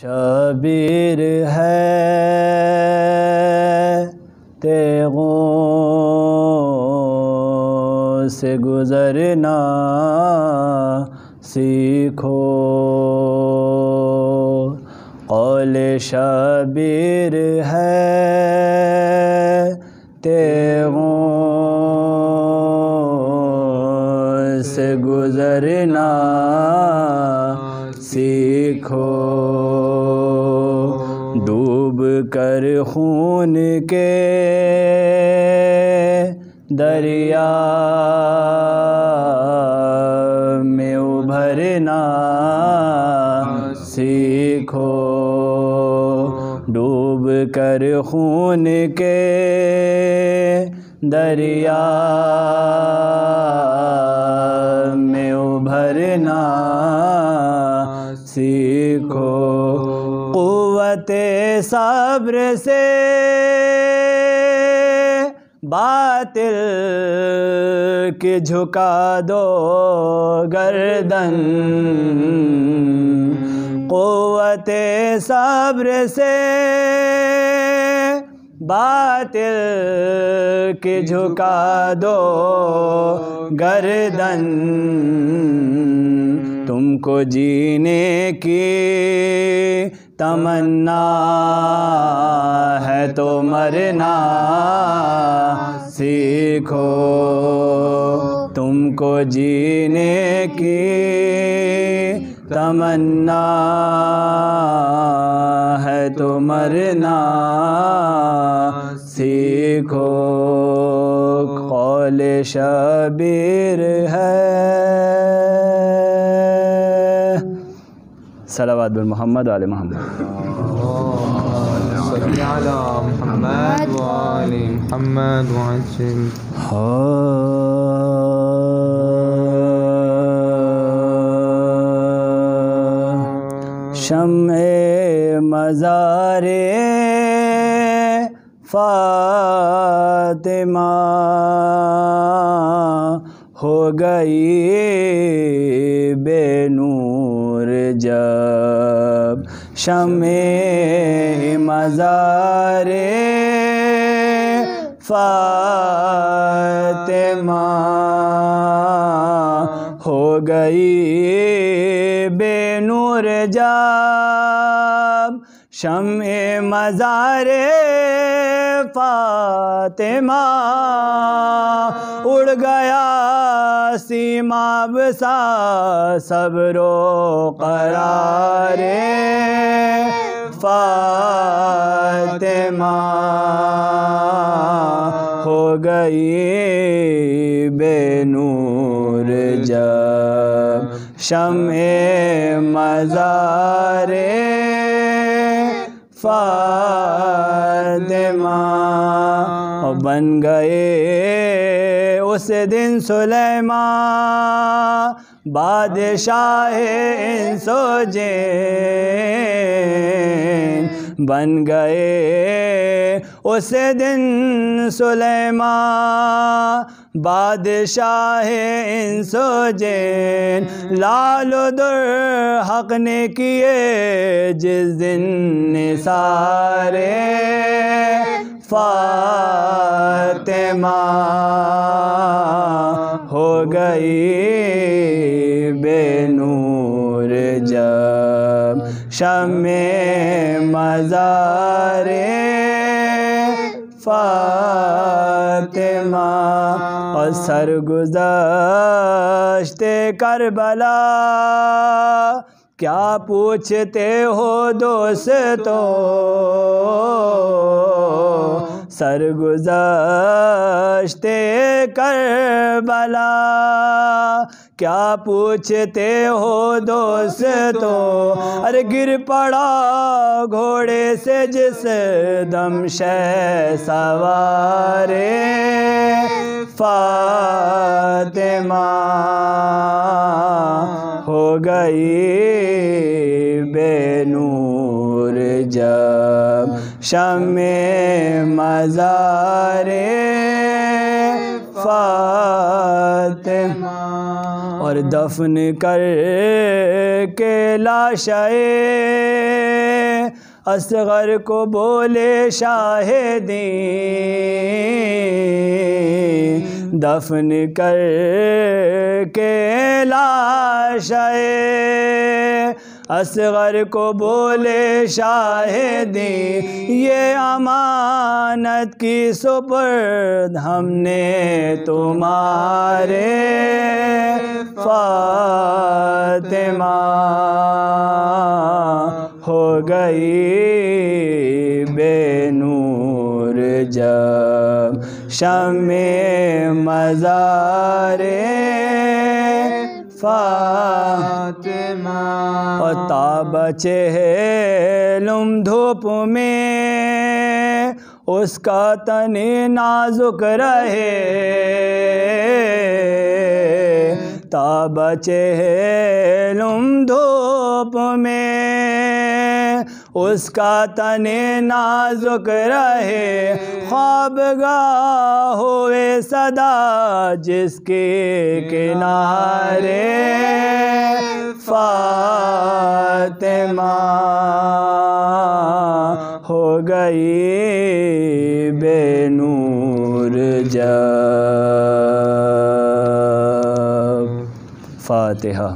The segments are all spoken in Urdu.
شبیر ہے تیغوں سے گزرنا سیکھو، قول شبیر ہے تیغوں سے گزرنا سیکھو، ڈوب کر خون کے دریا میں ابھرنا سیکھو، ڈوب کر خون کے دریا میں ابھرنا سیکھو، قوت صبر سے باطل کی جھکا دو گردن، قوت صبر سے باطل کی جھکا دو گردن، تم کو جینے کی تمنا ہے تو مرنا سیکھو، تم کو جینے کی تمنا ہے تو مرنا سیکھو، قول شبیر ہے۔ صلوات بالمحمد وآل محمد۔ صلی علی محمد وآل محمد وعجل۔ شمع مزار فاطمہ ہو گئی بے نور جب، شمع مزار فاطمہ ہو گئی بے نور جب، شمع مزار فاطمہ اڑ گیا سیماب سا صبر و قرار فاطمہ ہو گئی بے نور جب، شمع مزار فاطمہ بن گئے اس دن سلیمان بادشاہ انس و جن، بن گئے اس دن سلیمان بادشاہ انس و جن، لال و در حق نے کیے جس دن نثار فاطمہ ہو گئی بے نور جب، شمع مزار فاطمہ، اور سرگزشتے کربلا کیا پوچھتے ہو دوستو، سرگزشتے کربلا کیا پوچھتے ہو دوستو، ارے گر پڑا گھوڑے سے جس دم شہسوار فاطمہ ہو گئی بے نور جب، شمع مزار فاطمہ، اور دفن کر کے لاشائے اصغر کو بولے شاہدین، دفن کر کے لاشائے اصغر کو بولے شاہدین، یہ امانت کی سپرد ہم نے تمہارے فاطمہ، ہو گئی بے نور جب شمع مزار فاطمہ، اور تاب چہلم دھوپ میں اس کا تن نازک رہے، تاب چہلم دھوپ میں اس کا تن نازک رہے، خوابگاہ ہوئے صدا جس کے کنارے فاطمہ، ہو گئی بے نور جب۔ فاتحہ۔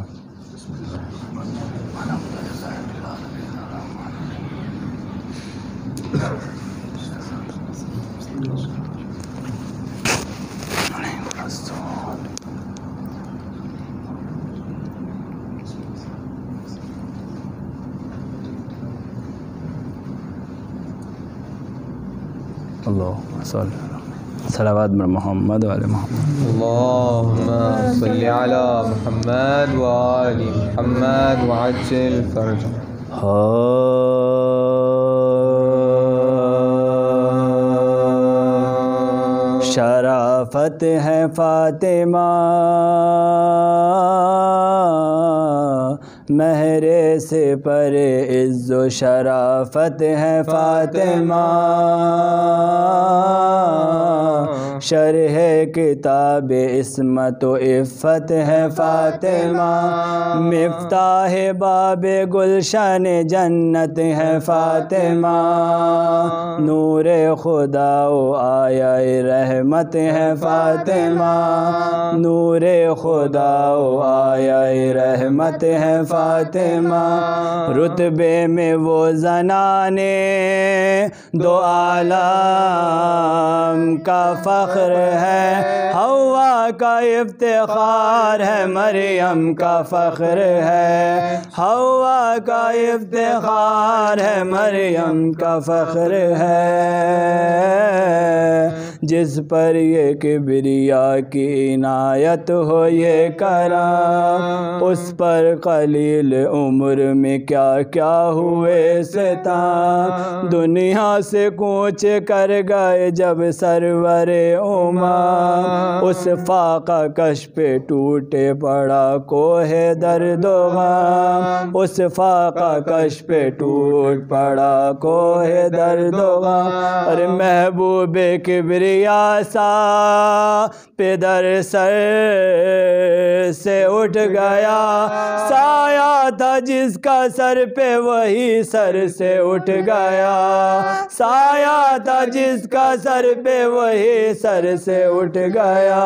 اللہم صلوات بر محمد وعلی محمد، اللہم صلی علی محمد وآل محمد وعجل فرجہ۔ شرافت ہے فاطمہ مہر سے پر عز و شرافت ہے فاطمہ، شرح کتاب عصمت و عفت ہے فاطمہ، مفتاح باب گلشن جنت ہے فاطمہ، نور خدا و آیا رحمت ہے فاطمہ، نور خدا و آیا رحمت ہے فاطمہ، رتبے میں وہ زنانے دو عالم کا فخر ہے، حوا کا افتخار ہے، مریم کا فخر ہے، حوا کا افتخار ہے، مریم کا فخر ہے، جس پر یہ کبریا کی عنایت ہو یہ کرم، اس پر قلیل عمر میں کیا کیا ہوئے ستم، دنیا سے کوچ کر گئے جب سرور امم، اس فاقہ کش پہ ٹوٹے پڑا کوہ درد و غم، اس فاقہ کش پہ ٹوٹ پڑا کوہ درد و غم، اور محبوب کبریا سا پدر سر سے اٹھ گیا، سایہ تھا جس کا سر پہ وہی سر سے اٹھ گیا، سایہ تھا جس کا سر پہ وہی سر سے اٹھ گیا،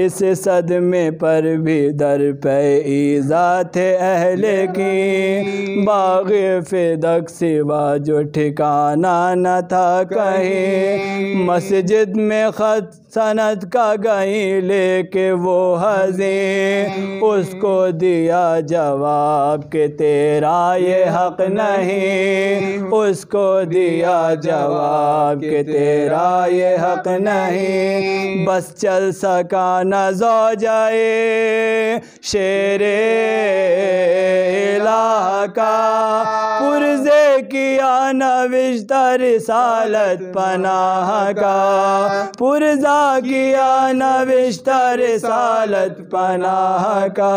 اس صدمے پر بھی در پہ ایذا تھے اہل کی، باغ فدق سوا جو ٹھکانہ نہ تھا کہیں، مسجد میں خط سند کا گئیں لے کے وہ حزین، اس کو دیا جواب کہ تیرا یہ حق نہیں، اس کو دیا جواب کہ تیرا یہ حق نہیں، بس چل سکا نہ زوجائے شیر الہ کا، پرزے کی کیا نوشتہ رسالت پناہ کا، پرزا کیا نوشتہ رسالت پناہ کا،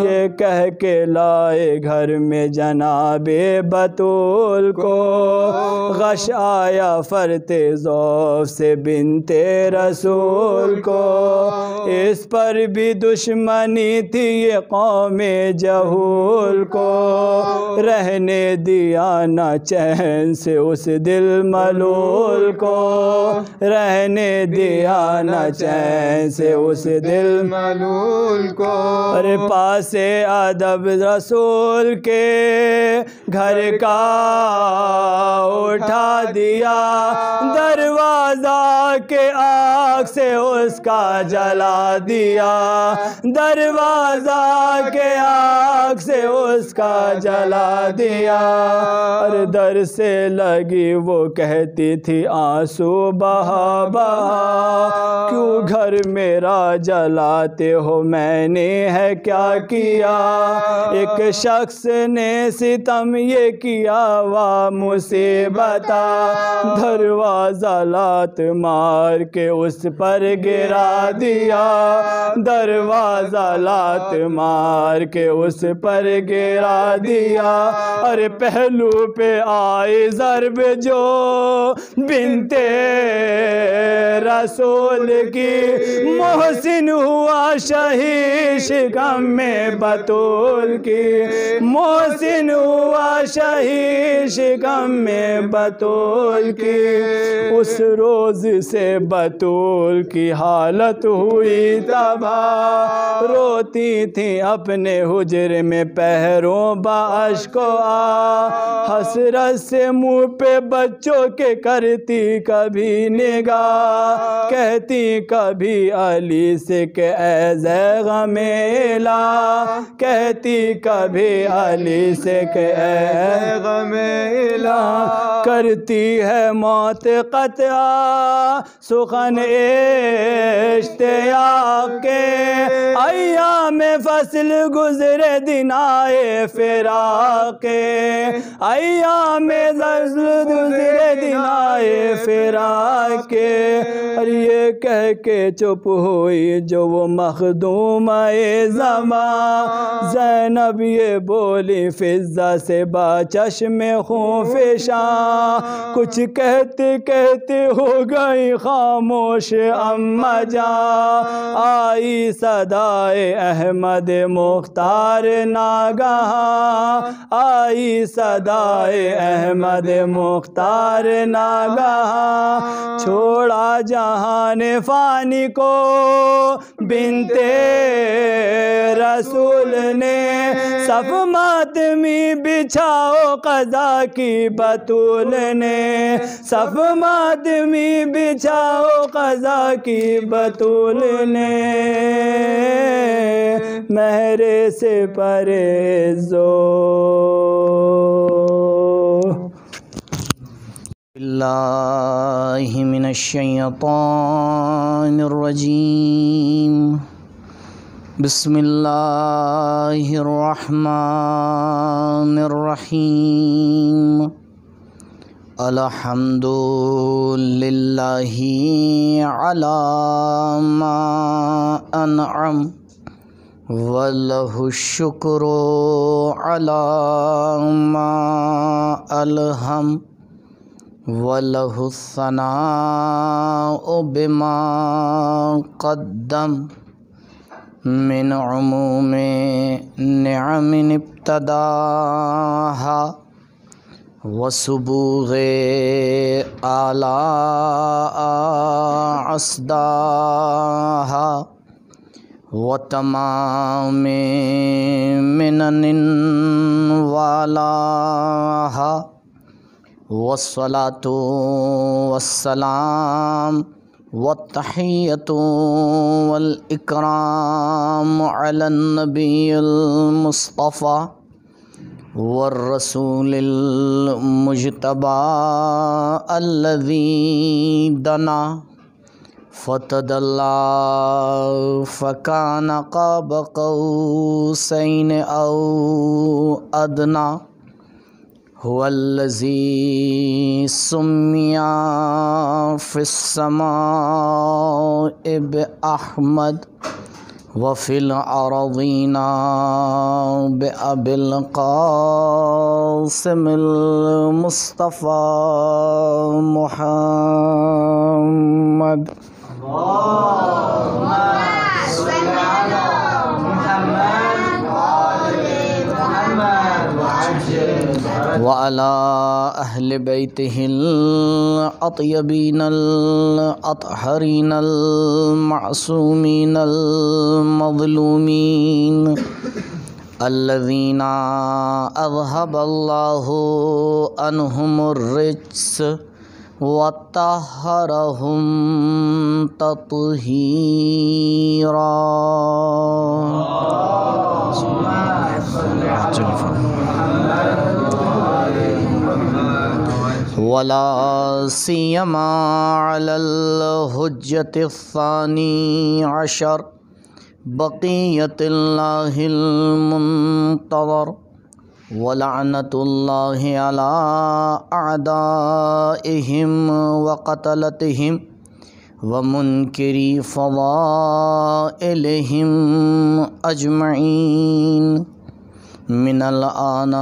یہ کہہ کے لائے گھر میں جناب بطول کو، غش آیا فرتے ذوف سے بنت رسول کو، اس پر بھی دشمنی تھی یہ قوم جہول کو، رہنے دیا نہ چین سے اس دل ملول کو، رہنے دیا نہ چین سے اس دل ملول کو، اور پاس ادب رسول کے گھر کا اٹھا دیا، دروازہ کے آگ سے اس کا جلا دیا، دروازہ کے آگ سے اس کا جلا دیا، اور در سے لگی وہ کہتی تھی آنسو بہا بہا، کیوں گھر میرا جلاتے ہو میں نے ہے کیا کیا، ایک شخص نے ستم یہ کیا وا مصیبتا، دروازہ لات مار کے اس پر گرا دیا، دروازہ لات مار کے اس پر گرا دیا، اور پہلو پہ آئی ضرب جو بنت رسول کی، محسن ہوا شہید شکم میں بطول کی، محسن ہوا شہید شکم میں بطول کی، اس روز سے بطول کی حالت ہوئی تباہ، روتی تھی اپنے حجر میں پہروں باشک و حسرت سے منہ پہ بچوں کے کرتی کبھی نگاہ، کہتی کبھی علی سے کہ اے ذے غم الہ، کہتی کبھی علی سے کہ اے غم الہ، کرتی ہے موت قطع سخن اشتیاق کے، ایام فصل گزرے دن آئے فراق کے، ایام فصل گزرے دن آئے فراق کے، اور یہ کہہ کے چپ ہوئی جو وہ مخدوم زمان، زینب یہ بولی فضہ سے با چشم خون فشاں، کچھ کہتے کہتے ہو گئی خاموش اماں جان، آئی صدائے احمد مختار ناگہاں، آئی صدائے احمد مختار ناگہاں، چھوڑا جہان فانی کو بنت رسول نے، صف ماتمی بچھاؤ قضا کی بطول نے، صف ماتمی بچھاؤ قضا کی بطول نے، مہر سے پرہیزو باللہ من الشیطان الرجیم، بسم اللہ الرحمن الرحیم، الحمد للہ علی ما انعم، وَلَهُ الشُّكْرُ عَلَى مَا أَلْهَمَ، وَلَهُ الثَّنَاءُ بِمَا قَدَّمَ، من عموم نعم ابتداها، وسبوغ آلاء أصداها، وتمام منن والاها، والصلاة والسلام والتحية والإكرام على النبي المصطفى والرسول المجتبى الذي دنا فتدلى فكان قاب قوسين أو أدنى، هو الذي سمي في السماء بأحمد وفي الأرضين بأبي القاسم المصطفى محمد. وعلى أهل بيته الأطيبين الأطهرين المعصومين المظلومين الذين أذهب الله عنهم الرجس وطهرهم تطهيرا. ولا سيما على الحجة الثاني عشر بقية الله المنتظر ولعنة الله على أعدائهم وقتلتهم ومنكري فضائلهم أجمعين من الآن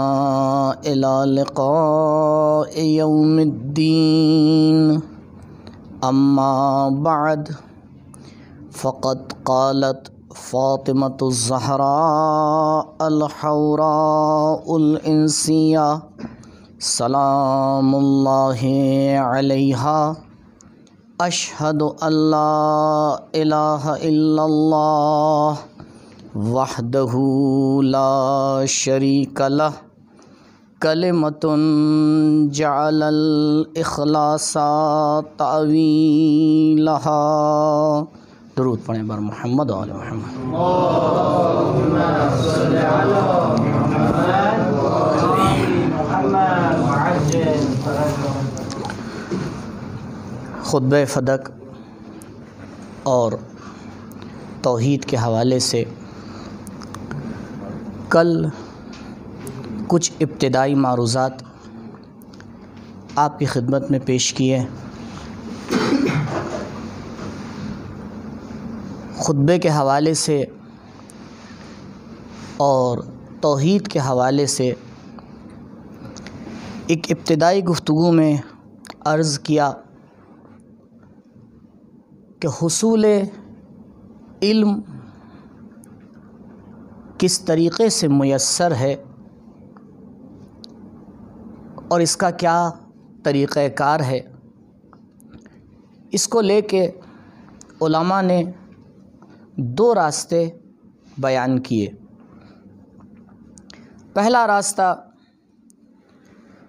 إلى لقاء يوم الدين. أما بعد، فقد قالت فاطمة الزهراء الحوراء الإنسية سلام الله عليها: أشهد أن لا إله إلا الله وحده لا شريك له كلمة جعل الإخلاص تأويلها. درود پڑھیں بر محمد و آل محمد. خطبہ فدق اور توحید کے حوالے سے کل کچھ ابتدائی معروضات آپ کی خدمت میں پیش کیے. خطبے کے حوالے سے اور توحید کے حوالے سے ایک ابتدائی گفتگو میں عرض کیا کہ حصول علم کس طریقے سے میسر ہے اور اس کا کیا طریقہ کار ہے. اس کو لے کے علماء نے دو راستے بیان کیے. پہلا راستہ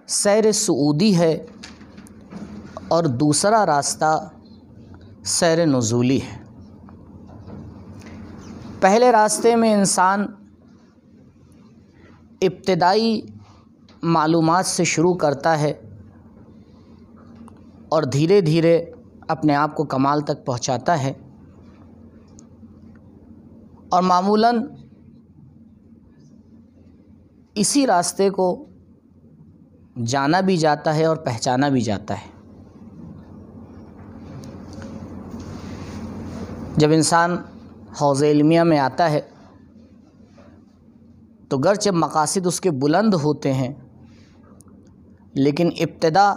سیر صعودی ہے اور دوسرا راستہ سیر نزولی ہے. پہلے راستے میں انسان ابتدائی معلومات سے شروع کرتا ہے اور دھیرے دھیرے اپنے آپ کو کمال تک پہنچاتا ہے، اور معمولاً اسی راستے کو جانا بھی جاتا ہے اور پہچانا بھی جاتا ہے. جب انسان حوض علمیہ میں آتا ہے تو گرچہ مقاصد اس کے بلند ہوتے ہیں، لیکن ابتدا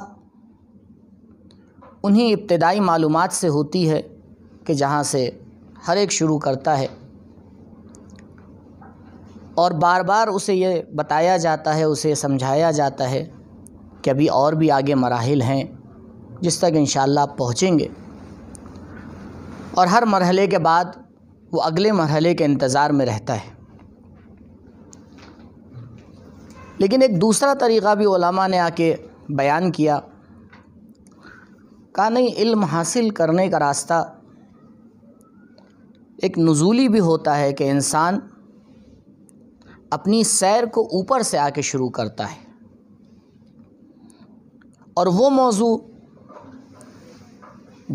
انہی ابتدائی معلومات سے ہوتی ہے کہ جہاں سے ہر ایک شروع کرتا ہے، اور بار بار اسے یہ بتایا جاتا ہے، اسے سمجھایا جاتا ہے کہ ابھی اور بھی آگے مراحل ہیں جس تک انشاءاللہ آپ پہنچیں گے، اور ہر مرحلے کے بعد وہ اگلے مرحلے کے انتظار میں رہتا ہے. لیکن ایک دوسرا طریقہ بھی علماء نے آ کے بیان کیا، کہا نہیں، علم حاصل کرنے کا راستہ ایک نزولی بھی ہوتا ہے کہ انسان اپنی سیر کو اوپر سے آ کے شروع کرتا ہے، اور وہ موضوع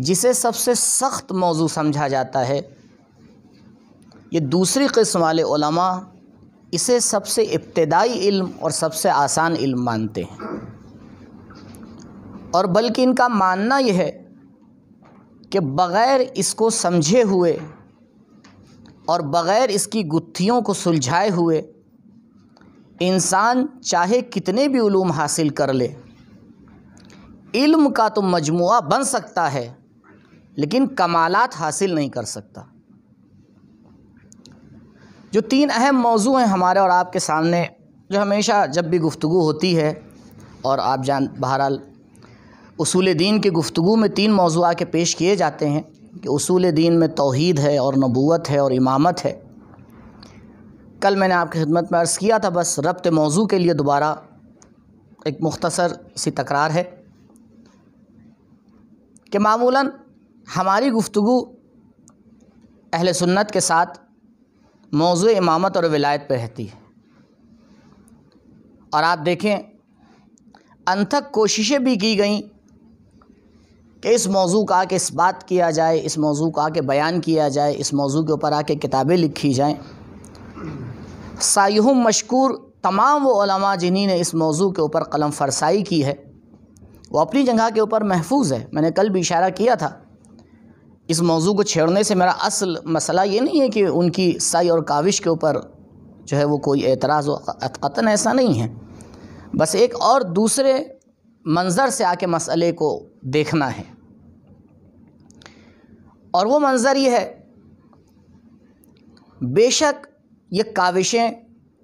جسے سب سے سخت موضوع سمجھا جاتا ہے، یہ دوسری قسم والے علماء اسے سب سے ابتدائی علم اور سب سے آسان علم مانتے ہیں، اور بلکہ ان کا ماننا یہ ہے کہ بغیر اس کو سمجھے ہوئے اور بغیر اس کی گتھیوں کو سلجھائے ہوئے انسان چاہے کتنے بھی علوم حاصل کر لے، علم کا تو مجموعہ بن سکتا ہے لیکن کمالات حاصل نہیں کر سکتا۔ جو 3 اہم موضوع ہیں ہمارے اور آپ کے سامنے، جو ہمیشہ جب بھی گفتگو ہوتی ہے، اور آپ بہرحال اصول دین کی گفتگو میں 3 موضوعات کے پیش کیے جاتے ہیں کہ اصول دین میں توحید ہے اور نبوت ہے اور امامت ہے۔ کل میں نے آپ کی خدمت میں عرض کیا تھا، بس ربط موضوع کے لیے دوبارہ ایک مختصر سی تکرار ہے کہ معمولاً ہماری گفتگو اہل سنت کے ساتھ موضوع امامت اور ولایت پہ رہتی ہے، اور آپ دیکھیں انتھک کوششیں بھی کی گئیں کہ اس موضوع کا کہ اس بات کیا جائے، اس موضوع کا کہ بیان کیا جائے، اس موضوع کے اوپر آ کے کتابیں لکھی جائیں۔ سایہم مشکور تمام وہ علماء جنہی نے اس موضوع کے اوپر قلم فرسائی کی ہے، وہ اپنی جگہ کے اوپر محفوظ ہے۔ میں نے کل بھی اشارہ کیا تھا، اس موضوع کو چھیڑنے سے میرا اصل مسئلہ یہ نہیں ہے کہ ان کی سعی اور کاوش کے اوپر جو ہے وہ کوئی اعتراض ہو، قطعاً ایسا نہیں ہے، بس ایک اور دوسرے منظر سے آ کے مسئلے کو دیکھنا ہے، اور وہ منظر یہ ہے، بے شک یہ کاوشیں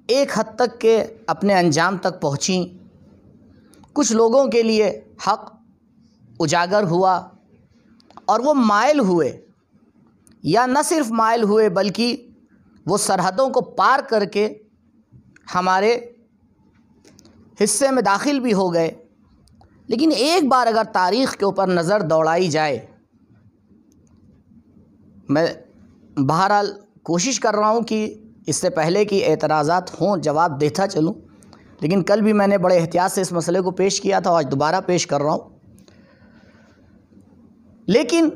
ایک حد تک کے اپنے انجام تک پہنچیں، کچھ لوگوں کے لیے حق اجاگر ہوا اور وہ مائل ہوئے، یا نہ صرف مائل ہوئے بلکہ وہ سرحدوں کو پار کر کے ہمارے حصے میں داخل بھی ہو گئے۔ لیکن ایک بار اگر تاریخ کے اوپر نظر دوڑائی جائے، میں بہرحال کوشش کر رہا ہوں کہ اس سے پہلے کہ اعتراضات ہوں جواب دیتا چلوں، لیکن کل بھی میں نے بڑے احتیاط سے اس مسئلے کو پیش کیا تھا، آج دوبارہ پیش کر رہا ہوں۔ لیکن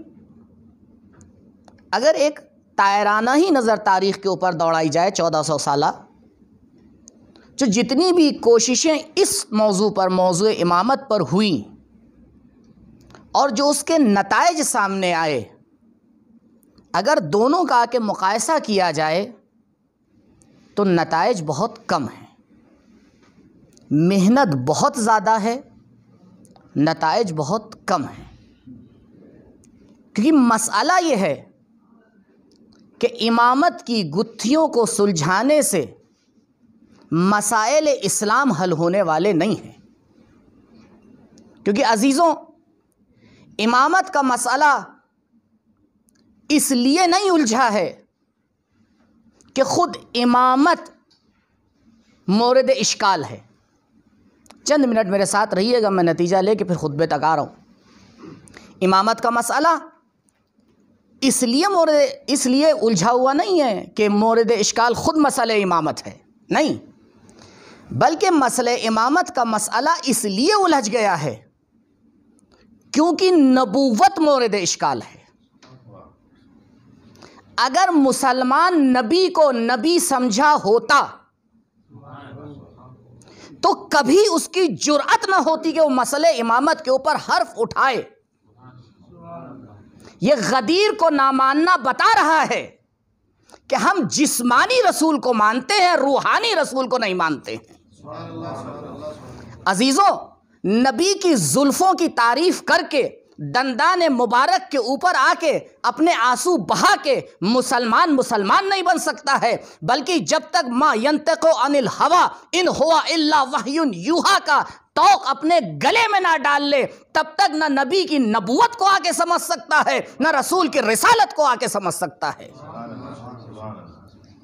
اگر ایک طائرانہ ہی نظر تاریخ کے اوپر دوڑائی جائے 1400 سالہ، جو جتنی بھی کوششیں اس موضوع پر، موضوع امامت پر ہوئیں، اور جو اس کے نتائج سامنے آئے، اگر دونوں کا کہ مقایسہ کیا جائے تو نتائج بہت کم ہیں، محنت بہت زیادہ ہے، نتائج بہت کم ہیں۔ کیونکہ مسئلہ یہ ہے کہ امامت کی گتھیوں کو سلجھانے سے مسائل اسلام حل ہونے والے نہیں ہیں۔ کیونکہ عزیزوں، امامت کا مسئلہ اس لیے نہیں الجھا ہے کہ خود امامت مورد اشکال ہے۔ چند منٹ میرے ساتھ رہیے گا، میں نتیجہ لے کے پھر خطبے تک آ رہا ہوں۔ امامت کا مسئلہ اس لیے الجھا ہوا نہیں ہے کہ مورد اشکال خود مسئلہ امامت ہے، نہیں، بلکہ مسئلہ امامت کا مسئلہ اس لیے الجھ گیا ہے کیونکہ نبوت مورد اشکال ہے۔ اگر مسلمان نبی کو نبی سمجھا ہوتا تو کبھی اس کی جرأت نہ ہوتی کہ وہ مسئلہ امامت کے اوپر حرف اٹھائے۔ یہ غدیر کو نہ ماننا بتا رہا ہے کہ ہم جسمانی رسول کو مانتے ہیں، روحانی رسول کو نہیں مانتے ہیں۔ عزیزوں، نبی کی زلفوں کی تعریف کر کے، دندان مبارک کے اوپر آ کے اپنے آنسو بہا کے مسلمان نہیں بن سکتا ہے، بلکہ جب تک ما ینطق عن الہوی ان ہوا الا وحی یوحی کا توق اپنے گلے میں نہ ڈال لے، تب تک نہ نبی کی نبوت کو آ کے سمجھ سکتا ہے، نہ رسول کی رسالت کو آ کے سمجھ سکتا ہے۔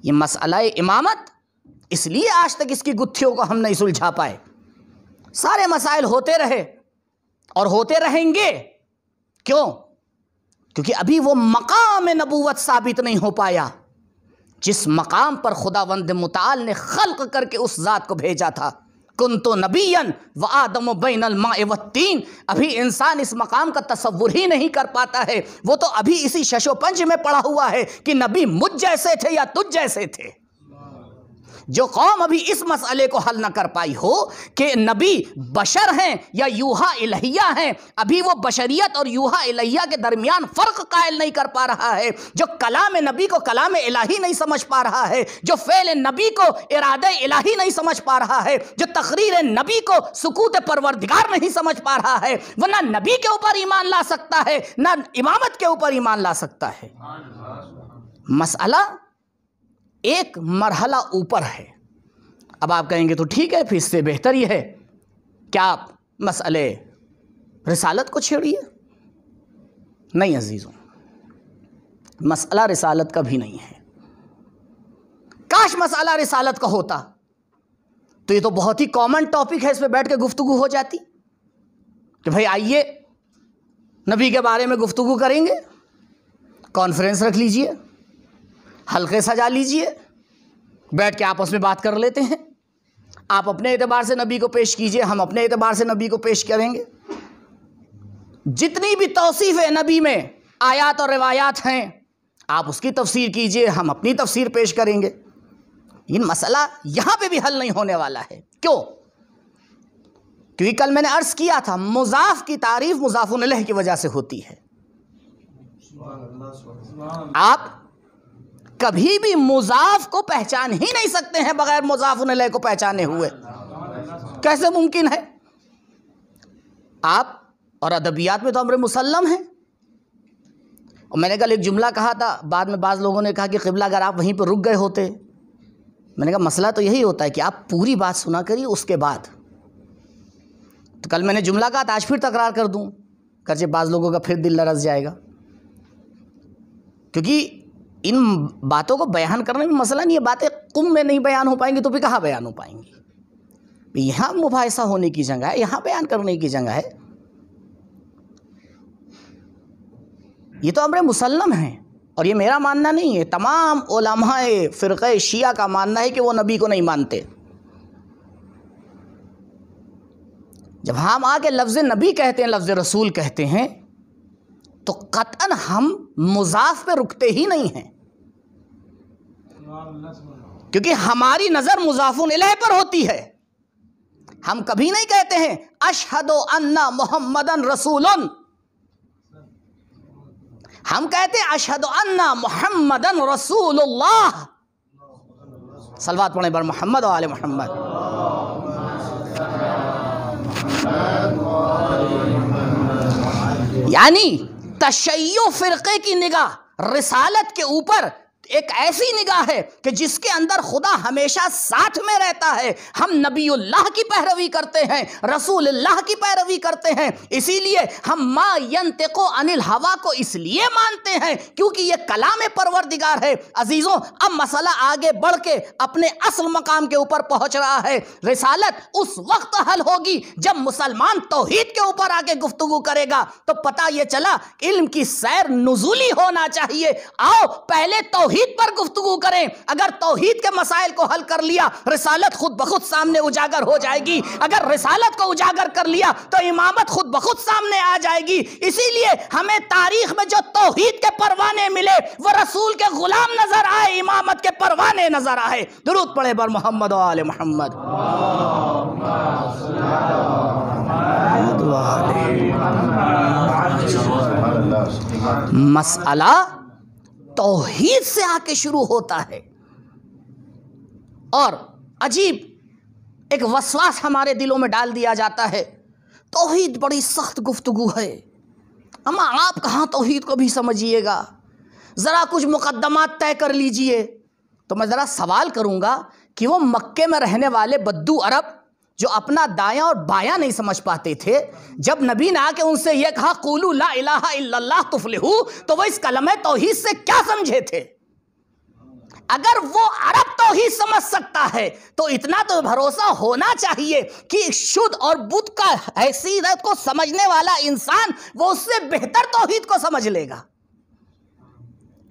یہ مسئلہ امامت اس لیے آج تک اس کی گتھیوں کو ہم نہیں سلجھا پائے۔ سارے مسائل ہوتے رہے اور ہوتے رہیں گے، کیوں؟ کیونکہ ابھی وہ مقام نبوت ثابت نہیں ہو پایا جس مقام پر خداوند متعال نے خلق کر کے اس ذات کو بھیجا تھا۔ کنت نبیا وآدم بین الماء والطین۔ ابھی انسان اس مقام کا تصور ہی نہیں کر پاتا ہے، وہ تو ابھی اسی شش و پنج میں پڑا ہوا ہے کہ نبی مجھ جیسے تھے یا تجھ جیسے تھے۔ جو قوم ابھی اس مسئلے کو حل نہ کر پائی ہو کہ نبی بشر ہیں یا یوحا الہیہ ہیں، ابھی وہ بشریت اور یوحا الہیہ کے درمیان فرق قائل نہیں کر پا رہا ہے، جو کلام نبی کو کلام الہی نہیں سمجھ پا رہا ہے، جو فعل نبی کو ارادہ الہی نہیں سمجھ پا رہا ہے، جو تقریر نبی کو سکوت پروردگار نہیں سمجھ پا رہا ہے، وہ نہ نبی کے اوپر ایمان لا سکتا ہے نہ امامت کے اوپر ایمان لا سکتا ہے۔ مسئلہ ایک مرحلہ اوپر ہے۔ اب آپ کہیں گے تو ٹھیک ہے، پھر اس سے بہتر یہ ہے کہ آپ مسئلے رسالت کو چھیڑیے۔ نہیں عزیزوں، مسئلہ رسالت کا بھی نہیں ہے۔ کاش مسئلہ رسالت کا ہوتا تو یہ تو بہت ہی کامن ٹاپک ہے، اس پہ بیٹھ کے گفتگو ہو جاتی کہ بھائی آئیے نبی کے بارے میں گفتگو کریں گے، کانفرنس رکھ لیجئے، حلقے سجا لیجئے، بیٹھ کے آپس میں بات کر لیتے ہیں، آپ اپنے اعتبار سے نبی کو پیش کیجئے، ہم اپنے اعتبار سے نبی کو پیش کریں گے۔ جتنی بھی توصیف نبی میں آیات اور روایات ہیں آپ اس کی تفسیر کیجئے، ہم اپنی تفسیر پیش کریں گے۔ لیکن مسئلہ یہاں پہ بھی حل نہیں ہونے والا ہے۔ کیوں؟ کیونکہ کل میں نے عرض کیا تھا مضاف کی تعریف مضاف الیہ کی وجہ سے ہوتی ہے۔ آپ کبھی بھی مضاف کو پہچان ہی نہیں سکتے ہیں بغیر مضاف الیہ کو پہچانے ہوئے۔ کیسے ممکن ہے؟ آپ اور ادبیات میں تو امر مسلم ہے۔ اور میں نے کل ایک جملہ کہا تھا، بعد میں بعض لوگوں نے کہا کہ قبلہ اگر آپ وہیں پہ رک گئے ہوتے، میں نے کہا مسئلہ تو یہی ہوتا ہے کہ آپ پوری بات سنا کریے اس کے بعد۔ تو کل میں نے جملہ کہا تھا، آج پھر تکرار کر دوں، گرچہ بعض لوگوں کا پھر دل لرز جائے گا، کیونکہ ان باتوں کو بیان کرنے میں مسئلہ نہیں ہے۔ باتیں قم میں نہیں بیان ہو پائیں گی تو پھر کہاں بیان ہو پائیں گی؟ یہاں مباحثہ ہونے کی جگہ ہے، یہاں بیان کرنے کی جگہ ہے۔ یہ تو امر مسلم ہے، اور یہ میرا ماننا نہیں ہے، تمام علماء فرقہ شیعہ کا ماننا ہے کہ وہ نبی کو نہیں مانتے۔ جب ہم آ کے لفظ نبی کہتے ہیں، لفظ رسول کہتے ہیں، تو قطعاً ہم مضاف پہ رکتے ہی نہیں ہیں، کیونکہ ہماری نظر مضاف الیہ پر ہوتی ہے۔ ہم کبھی نہیں کہتے ہیں اشہد ان محمدن رسول، ہم کہتے ہیں اشہد ان محمدن رسول اللہ۔ صلوات پڑھیں بر محمد و آل محمد۔ یعنی تشیع فرقے کی نگاہ رسالت کے اوپر ایک ایسی نگاہ ہے کہ جس کے اندر خدا ہمیشہ ساتھ میں رہتا ہے۔ ہم نبی اللہ کی پیروی کرتے ہیں، رسول اللہ کی پیروی کرتے ہیں، اسی لیے ہم ما ینطق عن الہویٰ کو اس لیے مانتے ہیں کیونکہ یہ کلام پروردگار ہے۔ عزیزوں، اب مسئلہ آگے بڑھ کے اپنے اصل مقام کے اوپر پہنچ رہا ہے۔ رسالت اس وقت حل ہوگی جب مسلمان توحید کے اوپر آگے گفتگو کرے گا، تو پتہ یہ چلا علم کی سیر نزولی ہونا چاہیے۔ آؤ پہلے توحید پر گفتگو کریں۔ اگر توحید کے مسائل کو حل کر لیا، رسالت خود بخود سامنے اجاگر ہو جائے گی۔ اگر رسالت کو اجاگر کر لیا تو امامت خود بخود سامنے آ جائے گی۔ اسی لیے ہمیں تاریخ میں جو توحید کے پروانے ملے وہ رسول کے غلام نظر آئے، امامت کے پروانے نظر آئے۔ درود پڑھے بر محمد و آل محمد۔ مسئلہ توحید سے آ کے شروع ہوتا ہے، اور عجیب ایک وسواس ہمارے دلوں میں ڈال دیا جاتا ہے، توحید بڑی سخت گفتگو ہے، اما آپ کہاں توحید کو بھی سمجھیے گا، ذرا کچھ مقدمات طے کر لیجئے۔ تو میں ذرا سوال کروں گا کہ وہ مکے میں رہنے والے بدو عرب جو اپنا دایاں اور بایاں نہیں سمجھ پاتے تھے، جب نبی نے آ کے ان سے یہ کہا قولوا لا الہ الا اللہ تفلحوا، تو وہ اس کلمہ توحید سے کیا سمجھے تھے؟ اگر وہ عرب توحید سمجھ سکتا ہے تو اتنا تو بھروسہ ہونا چاہیے کہ شدھ اور بدھ کا حیثیت کو سمجھنے والا انسان وہ اس سے بہتر توحید کو سمجھ لے گا،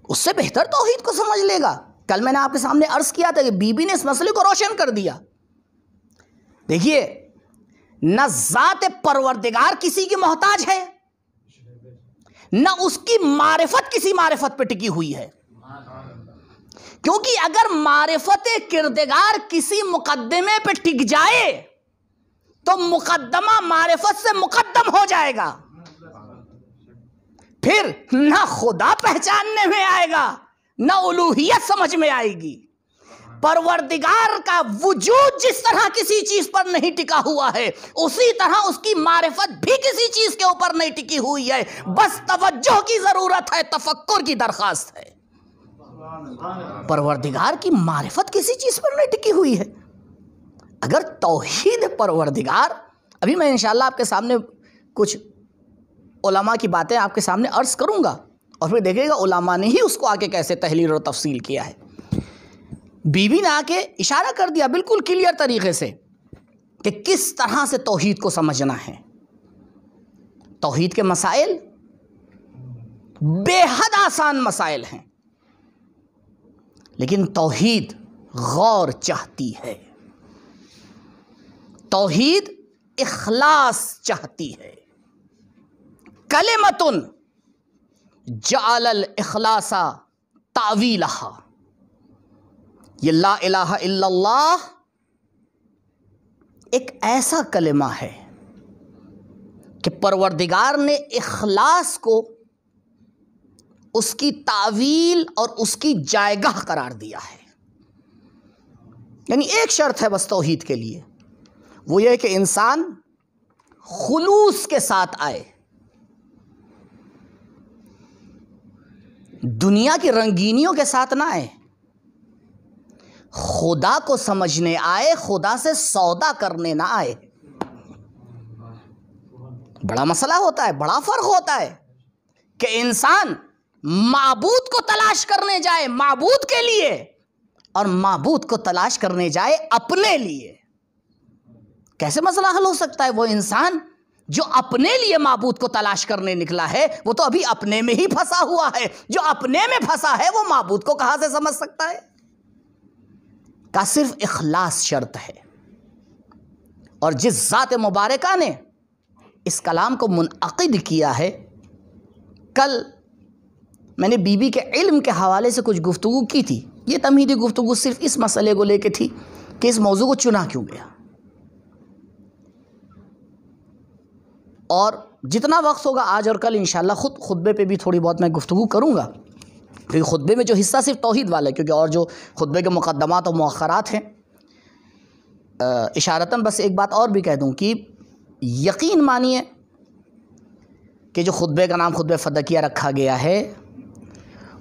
اس سے بہتر توحید کو سمجھ لے گا۔ کل میں نے آپ کے سامنے عرض کیا تھا کہ بی بی نے اس مسئلے کو روشن کر دیا۔ دیکھیے، نہ ذات پروردگار کسی کی محتاج ہے، نہ اس کی معرفت کسی معرفت پہ ٹکی ہوئی ہے۔ کیونکہ اگر معرفت کردگار کسی مقدمے پہ ٹک جائے تو مقدمہ معرفت سے مقدم ہو جائے گا، پھر نہ خدا پہچاننے میں آئے گا نہ الوہیت سمجھ میں آئے گی۔ پروردگار کا وجود جس طرح کسی چیز پر نہیں ٹکا ہوا ہے، اسی طرح اس کی معرفت بھی کسی چیز کے اوپر نہیں ٹکی ہوئی ہے، بس توجہ کی ضرورت ہے، تفکر کی درخواست ہے۔ پروردگار کی معرفت کسی چیز پر نہیں ٹکی ہوئی ہے۔ اگر توحید پروردگار، ابھی میں انشاءاللہ آپ کے سامنے کچھ علماء کی باتیں آپ کے سامنے عرض کروں گا، اور پھر دیکھیں گا علماء نے ہی اس کو آگے کیسے تحلیل اور تفصیل کیا ہے۔ بی بی نے آ کے اشارہ کر دیا بالکل کلیئر طریقے سے کہ کس طرح سے توحید کو سمجھنا ہے۔ توحید کے مسائل بے حد آسان مسائل ہیں، لیکن توحید غور چاہتی ہے، توحید اخلاص چاہتی ہے۔ کلمۃ جعل الاخلاص تعویلھا، یہ لا الہ الا اللہ ایک ایسا کلمہ ہے کہ پروردگار نے اخلاص کو اس کی تعویل اور اس کی جائیگاہ قرار دیا ہے۔ یعنی ایک شرط ہے بس توحید کے لیے، وہ یہ کہ انسان خلوص کے ساتھ آئے، دنیا کی رنگینیوں کے ساتھ نہ آئے، خدا کو سمجھنے آئے، خدا سے سودا کرنے نہ آئے۔ بڑا مسئلہ ہوتا ہے، بڑا فرق ہوتا ہے کہ انسان معبود کو تلاش کرنے جائے معبود کے لیے، اور معبود کو تلاش کرنے جائے اپنے لیے۔ کیسے مسئلہ حل ہو سکتا ہے؟ وہ انسان جو اپنے لیے معبود کو تلاش کرنے نکلا ہے وہ تو ابھی اپنے میں ہی پھنسا ہوا ہے، جو اپنے میں پھنسا ہے وہ معبود کو کہاں سے سمجھ سکتا ہے؟ کا صرف اخلاص شرط ہے۔ اور جس ذات مبارکہ نے اس کلام کو منعقد کیا ہے، کل میں نے بی بی کے علم کے حوالے سے کچھ گفتگو کی تھی، یہ تمہیدی گفتگو صرف اس مسئلے کو لے کے تھی کہ اس موضوع کو چنا کیوں گیا، اور جتنا وقت ہوگا آج اور کل انشاءاللہ خود خطبے پہ بھی تھوڑی بہت میں گفتگو کروں گا، کیونکہ خطبے میں جو حصہ صرف توحید والا ہے، کیونکہ اور جو خطبے کے مقدمات اور مؤخرات ہیں۔ اشارتاً بس ایک بات اور بھی کہہ دوں کہ یقین مانیے کہ جو خطبے کا نام خطبہ فدکیہ رکھا گیا ہے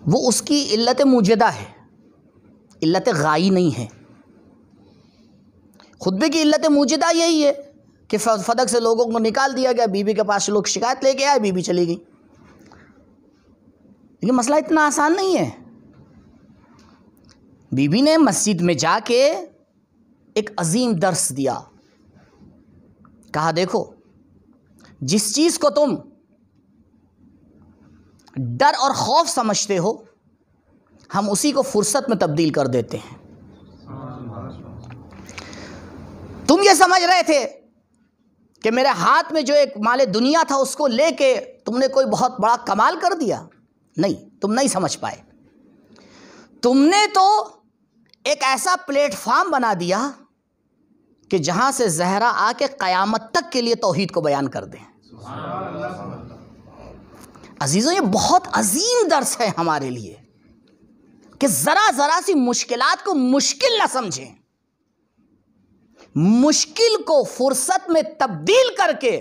وہ اس کی علت موجدہ ہے، علت غائی نہیں ہے۔ خطبے کی علت موجدہ یہی ہے کہ فدق سے لوگوں کو نکال دیا گیا، بی بی کے پاس لوگ شکایت لے کے آئے، بی بی چلی گئی۔ لیکن مسئلہ اتنا آسان نہیں ہے۔ بی بی نے مسجد میں جا کے ایک عظیم درس دیا، کہا دیکھو جس چیز کو تم ڈر اور خوف سمجھتے ہو ہم اسی کو فرصت میں تبدیل کر دیتے ہیں۔ تم یہ سمجھ رہے تھے کہ میرے ہاتھ میں جو ایک مال دنیا تھا اس کو لے کے تم نے کوئی بہت بڑا کمال کر دیا، نہیں، تم نہیں سمجھ پائے۔ تم نے تو ایک ایسا پلیٹ فارم بنا دیا کہ جہاں سے زہرا آ کے قیامت تک کے لیے توحید کو بیان کر دیں۔ عزیزوں، یہ بہت عظیم درس ہے ہمارے لیے کہ ذرا سی مشکلات کو مشکل نہ سمجھیں، مشکل کو فرصت میں تبدیل کر کے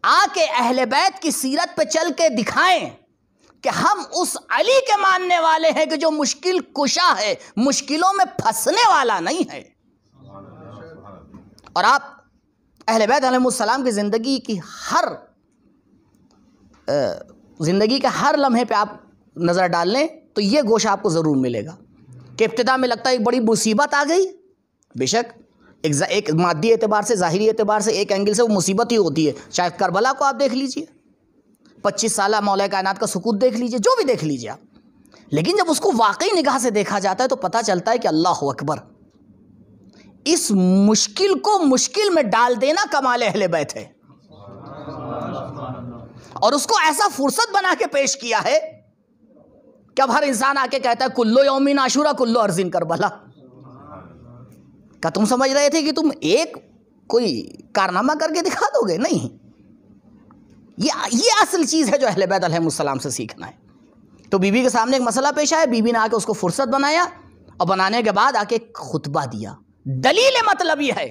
آ کے اہل بیت کی سیرت پہ چل کے دکھائیں کہ ہم اس علی کے ماننے والے ہیں کہ جو مشکل کشا ہے، مشکلوں میں پھنسنے والا نہیں ہے۔ اور آپ اہل بیت علیہ السلام کی زندگی کے ہر لمحے پہ آپ نظر ڈال لیں تو یہ گوشہ آپ کو ضرور ملے گا کہ ابتدا میں لگتا ہے ایک بڑی مصیبت آ گئی، بے شک ایک مادی اعتبار سے، ظاہری اعتبار سے، ایک اینگل سے وہ مصیبت ہی ہوتی ہے، چاہے کربلا کو آپ دیکھ لیجئے، 25 سالہ مولا کائنات کا سکوت دیکھ لیجئے، جو بھی دیکھ لیجئے آپ، لیکن جب اس کو واقعی نگاہ سے دیکھا جاتا ہے تو پتہ چلتا ہے کہ اللہ اکبر، اس مشکل کو مشکل میں ڈال دینا کمال اہل بیت ہے، اور اس کو ایسا فرصت بنا کے پیش کیا ہے کہ اب ہر انسان آ کے کہتا ہے کلو یومین عاشورہ کلو ارزین کربلا. کیا تم سمجھ رہے تھے کہ تم ایک کوئی کارنامہ کر کے دکھا دو گے؟ نہیں، یہ اصل چیز ہے جو اہل بیت علیہم السلام سے سیکھنا ہے. تو بی بی کے سامنے ایک مسئلہ پیش آیا، بی بی نے آ کے اس کو فرصت بنایا اور بنانے کے بعد آ کے ایک خطبہ دیا. دلیل مطلب یہ ہے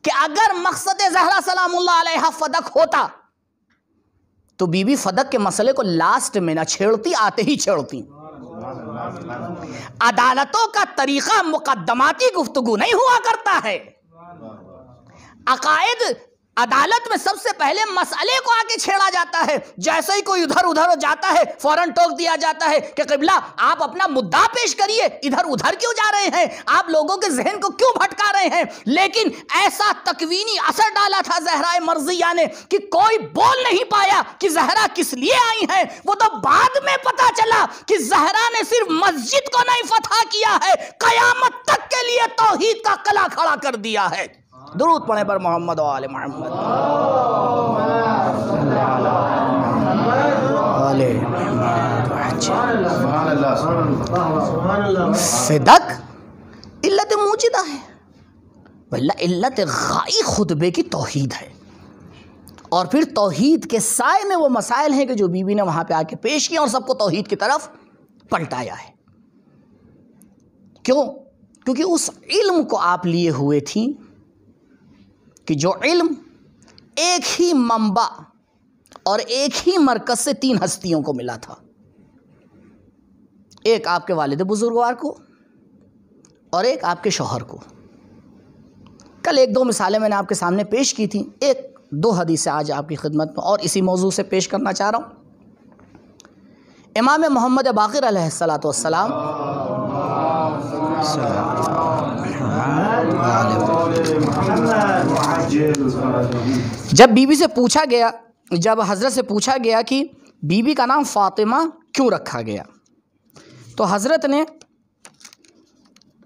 کہ اگر مقصد زہرا سلام اللہ علیہا فدق ہوتا تو بی بی فدق کے مسئلے کو لاسٹ میں نہ چھیڑتی، آتے ہی چھیڑتی. عدالتوں کا طریقہ مقدماتی گفتگو نہیں ہوا کرتا ہے. عقائد عدالت میں سب سے پہلے مسئلے کو آ کے چھیڑا جاتا ہے. جیسے ہی کوئی ادھر ادھر جاتا ہے فوراً ٹوک دیا جاتا ہے کہ قبلہ آپ اپنا مدعا پیش کریے، ادھر ادھر کیوں جا رہے ہیں، آپ لوگوں کے ذہن کو کیوں بھٹکا رہے ہیں. لیکن ایسا تکوینی اثر ڈالا تھا زہرا مرضیہ نے کہ کوئی بول نہیں پایا کہ زہرا کس لیے آئی ہیں. وہ تو بعد میں پتا چلا کہ زہرا نے صرف مسجد کو نہیں فتح کیا ہے، قیامت تک کے لیے توحید کا قلعہ کھڑا کر دیا ہے. درود پڑھیں پر محمد و آل محمد. فدق علت موجدہ ہے، علت غائی خطبے کی توحید ہے. اور پھر توحید کے سائے میں وہ مسائل ہیں کہ جو بی بی نے وہاں پہ آ کے پیش کیا اور سب کو توحید کی طرف پلٹایا ہے. کیوں؟ کیونکہ اس علم کو آپ لیے ہوئے تھیں کہ جو علم ایک ہی منبع اور ایک ہی مرکز سے 3 ہستیوں کو ملا تھا. ایک آپ کے والد بزرگوار کو اور ایک آپ کے شوہر کو. کل 1-2 مثالیں میں نے آپ کے سامنے پیش کی تھیں. 1-2 حدیثیں آج آپ کی خدمت میں اور اسی موضوع سے پیش کرنا چاہ رہا ہوں. امام محمد باقر علیہ السلام جب بی بی سے پوچھا گیا، جب حضرت سے پوچھا گیا کہ بی بی کا نام فاطمہ کیوں رکھا گیا، تو حضرت نے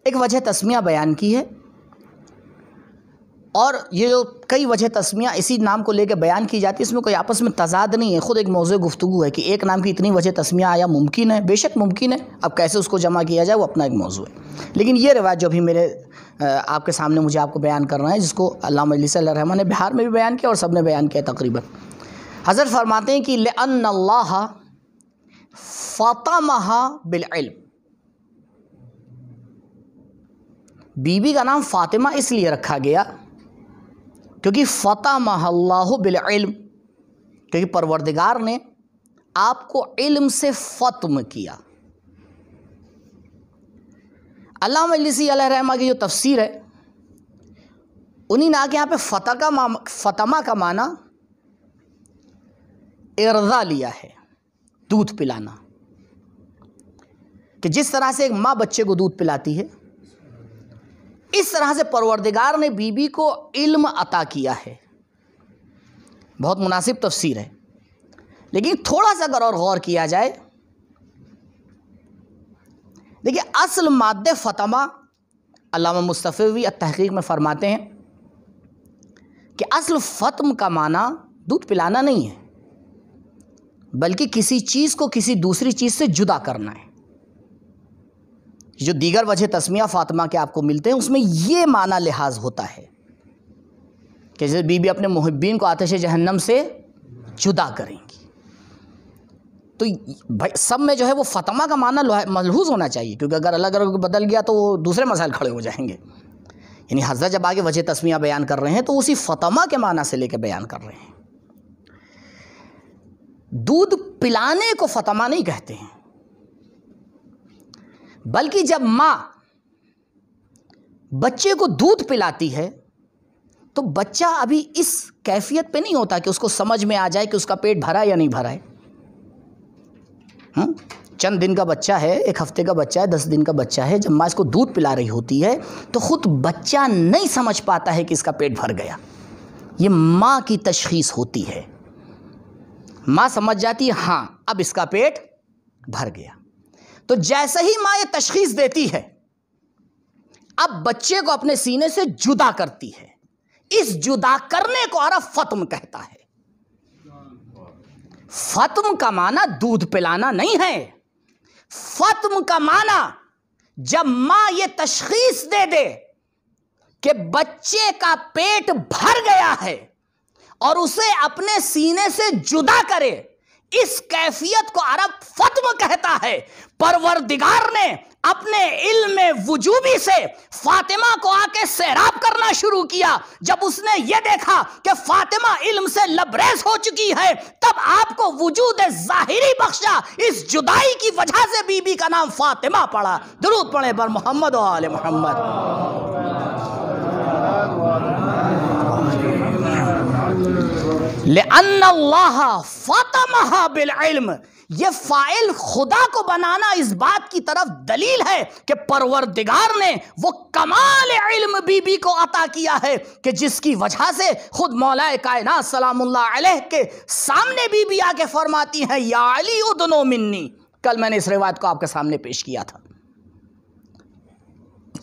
ایک وجہ تسمیہ بیان کی ہے. اور یہ جو کئی وجہ تسمیہ اسی نام کو لے کے بیان کی جاتی ہے، اس میں کوئی آپس میں تضاد نہیں ہے، خود ایک موضوع گفتگو ہے کہ ایک نام کی اتنی وجہ تسمیہ آیا ممکن ہے. بے شک ممکن ہے، اب کیسے اس کو جمع کیا جائے وہ اپنا ایک موضوع ہے. لیکن یہ روایت جو ابھی میرے آپ کے سامنے مجھے آپ کو بیان کرنا ہے، جس کو علامہ مجلسی علیہ الرحمہ نے بہار میں بھی بیان کیا اور سب نے بیان کیا تقریباً. حضرت فرماتے ہیں کہ لأن اللہ فاطمہ بالعلم، بی بی کا نام فاطمہ اس لیے رکھا گیا کیونکہ فاطمہ اللہ بالعلم، کیونکہ پروردگار نے آپ کو علم سے فطم کیا. علامہ مجلسی علیہ الرحمہ کی جو تفسیر ہے انہیں نے آ کے یہاں پہ فاطمہ کا معنی ارضا لیا ہے، دودھ پلانا. کہ جس طرح سے ایک ماں بچے کو دودھ پلاتی ہے، اس طرح سے پروردگار نے بی بی کو علم عطا کیا ہے. بہت مناسب تفسیر ہے. لیکن تھوڑا سا اگر اور غور کیا جائے، دیکھیے اصل مادہ فاطمہ علامہ مصطفی التحقیق میں فرماتے ہیں کہ اصل فطم کا معنی دودھ پلانا نہیں ہے، بلکہ کسی چیز کو کسی دوسری چیز سے جدا کرنا ہے. جو دیگر وجہ تسمیہ فاطمہ کے آپ کو ملتے ہیں اس میں یہ معنی لحاظ ہوتا ہے کہ جیسے بی بی اپنے محبین کو آتش جہنم سے جدا کریں گی. تو سب میں جو ہے وہ فاطمہ کا معنی ملحوظ ہونا چاہیے، کیونکہ اگر الگ الگ بدل گیا تو وہ دوسرے مسائل کھڑے ہو جائیں گے. یعنی حضرت جب آگے وجہ تسمیہ بیان کر رہے ہیں تو اسی فاطمہ کے معنی سے لے کے بیان کر رہے ہیں. دودھ پلانے کو فاطمہ نہیں کہتے ہیں، بلکہ جب ماں بچے کو دودھ پلاتی ہے تو بچہ ابھی اس کیفیت پہ نہیں ہوتا کہ اس کو سمجھ میں آ جائے کہ اس کا پیٹ بھرا یا نہیں بھرا ہے. چند دن کا بچہ ہے، 1 ہفتے کا بچہ ہے، 10 دن کا بچہ ہے، جب ماں اس کو دودھ پلا رہی ہوتی ہے تو خود بچہ نہیں سمجھ پاتا ہے کہ اس کا پیٹ بھر گیا. یہ ماں کی تشخیص ہوتی ہے. ماں سمجھ جاتی ہے ہاں اب اس کا پیٹ بھر گیا. تو جیسے ہی ماں یہ تشخیص دیتی ہے، اب بچے کو اپنے سینے سے جدا کرتی ہے. اس جدا کرنے کو عرب فطم کہتا ہے. فطم کا معنی دودھ پلانا نہیں ہے، فتم کا معنی جب ماں یہ تشخیص دے دے کہ بچے کا پیٹ بھر گیا ہے اور اسے اپنے سینے سے جدا کرے، اس کیفیت کو عرب فتم کہتا ہے۔ پروردگار نے اپنے علم وجوبی سے فاطمہ کو آ کے سیراب کرنا شروع کیا۔ جب اس نے یہ دیکھا کہ فاطمہ علم سے لبریز ہو چکی ہے، تب آپ کو وجود ظاہری بخشا، اس جدائی کی وجہ سے بی بی کا نام فاطمہ پڑا۔ درود پڑھیں پر محمد و آل محمد۔ لأن اللہ فاطمہ بالعلم، یہ فاعل خدا کو بنانا اس بات کی طرف دلیل ہے کہ پروردگار نے وہ کمال علم بی بی کو عطا کیا ہے کہ جس کی وجہ سے خود مولا کائنات سلام اللہ علیہ کے سامنے بی بی آ کے فرماتی ہیں یا علی ادنو منی۔ کل میں نے اس روایت کو آپ کے سامنے پیش کیا تھا۔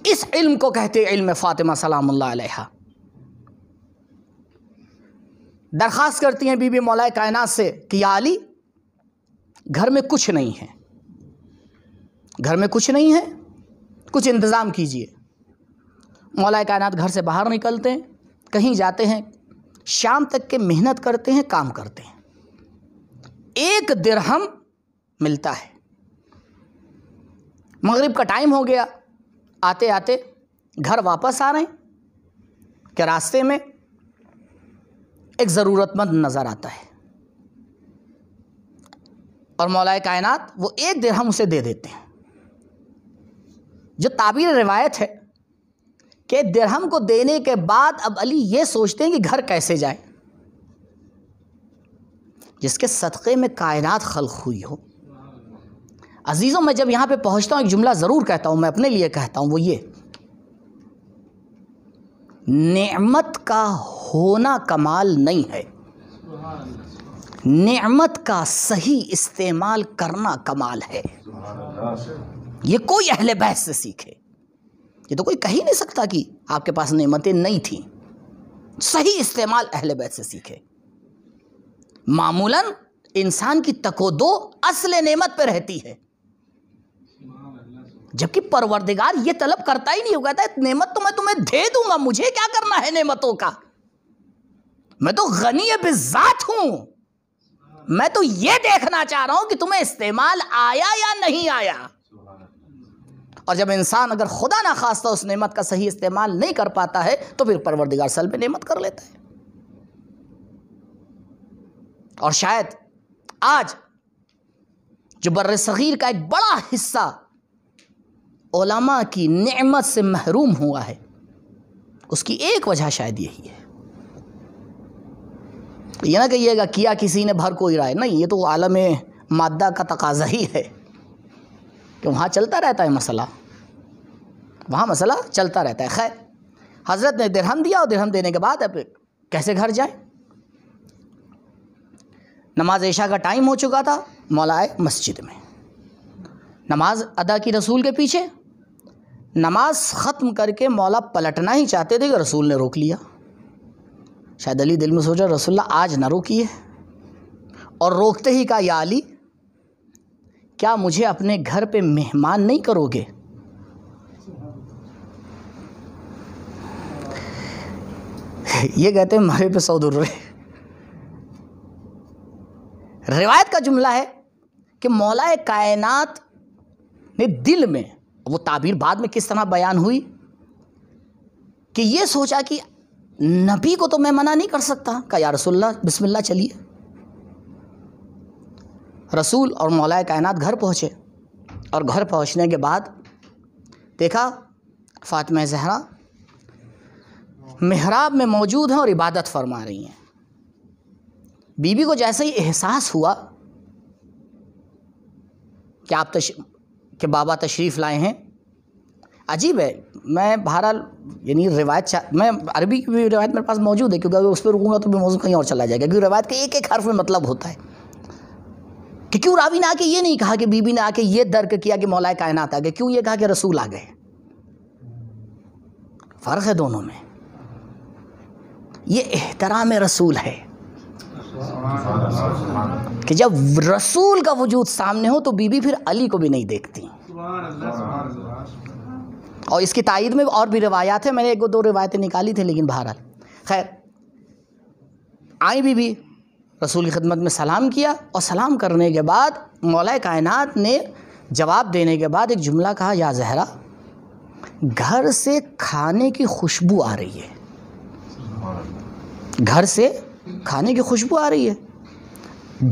اس علم کو کہتے علم فاطمہ سلام اللہ علیہ۔ درخواست کرتی ہیں بی بی مولا کائنات سے کہ یا علی، گھر میں کچھ نہیں ہے، گھر میں کچھ نہیں ہے، کچھ انتظام کیجئے۔ مولا کائنات گھر سے باہر نکلتے ہیں، کہیں جاتے ہیں، شام تک کے محنت کرتے ہیں، کام کرتے ہیں، 1 درہم ملتا ہے۔ مغرب کا ٹائم ہو گیا، آتے آتے گھر واپس آ رہے ہیں کہ راستے میں ایک ضرورت مند نظر آتا ہے اور مولا کائنات وہ 1 درہم اسے دے دیتے ہیں۔ جو تعبیر روایت ہے کہ درہم کو دینے کے بعد اب علی یہ سوچتے ہیں کہ گھر کیسے جائے، جس کے صدقے میں کائنات خلق ہوئی ہو۔ عزیزوں، میں جب یہاں پہ پہنچتا ہوں ایک جملہ ضرور کہتا ہوں، میں اپنے لیے کہتا ہوں، وہ یہ: نعمت کا ہونا کمال نہیں ہے، نعمت کا صحیح استعمال کرنا کمال ہے۔ یہ کوئی اہل بیت سے سیکھے، یہ تو کوئی کہہ ہی نہیں سکتا کہ آپ کے پاس نعمتیں نہیں تھیں۔ صحیح استعمال اہل بیت سے سیکھے۔ معمولاً انسان کی تکودو اصل نعمت پہ رہتی ہے، جبکہ پروردگار یہ طلب کرتا ہی نہیں، ہو کہتا ہے نعمت تو میں تمہیں دے دوں گا، مجھے کیا کرنا ہے نعمتوں کا، میں تو غنی بذات ہوں، میں تو یہ دیکھنا چاہ رہا ہوں کہ تمہیں استعمال آیا یا نہیں آیا۔ اور جب انسان اگر خدا نخواستہ اس نعمت کا صحیح استعمال نہیں کر پاتا ہے تو پھر پروردگار سلب نعمت کر لیتا ہے۔ اور شاید آج جو بر صغیر کا ایک بڑا حصہ علماء کی نعمت سے محروم ہوا ہے، اس کی ایک وجہ شاید یہی ہے۔ یہ نہ کہیے گا کیا کسی نے بھر کوئی رائے، نہیں، یہ تو عالم مادہ کا تقاضا ہی ہے کہ وہاں چلتا رہتا ہے مسئلہ، وہاں مسئلہ چلتا رہتا ہے۔ خیر، حضرت نے درہم دیا اور درہم دینے کے بعد اب کیسے گھر جائیں؟ نماز عشاء کا ٹائم ہو چکا تھا، مولا آئے مسجد میں، نماز ادا کی رسول کے پیچھے۔ نماز ختم کر کے مولا پلٹنا ہی چاہتے تھے کہ رسول نے روک لیا۔ شاید علی دل میں سوچا رسول اللہ آج نہ روکیے، اور روکتے ہی کہا یا علی، کیا مجھے اپنے گھر پہ مہمان نہیں کرو گے؟ یہ کہتے ہیں مارے پہ 100 درے۔ روایت کا جملہ ہے کہ مولا کائنات نے دل میں، وہ تعبیر بعد میں کس طرح بیان ہوئی، کہ یہ سوچا کہ نبی کو تو میں منع نہیں کر سکتا، کہا یا رسول اللہ بسم اللہ چلیے۔ رسول اور مولا کائنات گھر پہنچے، اور گھر پہنچنے کے بعد دیکھا فاطمہ زہرا محراب میں موجود ہیں اور عبادت فرما رہی ہیں۔ بی بی کو جیسے ہی احساس ہوا کہ کہ بابا تشریف لائے ہیں، عجیب ہے، میں بہرحال یعنی روایت میں عربی کی بھی روایت میرے پاس موجود ہے، کیونکہ اگر اس پہ رکوں گا تو بھی موضوع کہیں اور چلا جائے گا، کیونکہ روایت کے ایک ایک حرف میں مطلب ہوتا ہے کہ کیوں راوی نے آ کے یہ نہیں کہا کہ بی بی نے آ کے یہ درک کیا کہ مولا کائنات آ گئے، کیوں یہ کہا کہ رسول آ گئے؟ فرق ہے دونوں میں، یہ احترام رسول ہے۔ کہ جب رسول کا وجود سامنے ہو تو بی بی پھر علی کو بھی نہیں دیکھتی. اور اس کی تائید میں اور بھی روایات ہیں، میں نے ایک دو روایتیں نکالی تھیں لیکن بہرحال خیر. آئی بی بی رسول کی خدمت میں سلام کیا، اور سلام کرنے کے بعد مولا کائنات نے جواب دینے کے بعد ایک جملہ کہا، یا زہرا گھر سے کھانے کی خوشبو آ رہی ہے، گھر سے کھانے کی خوشبو آ رہی ہے.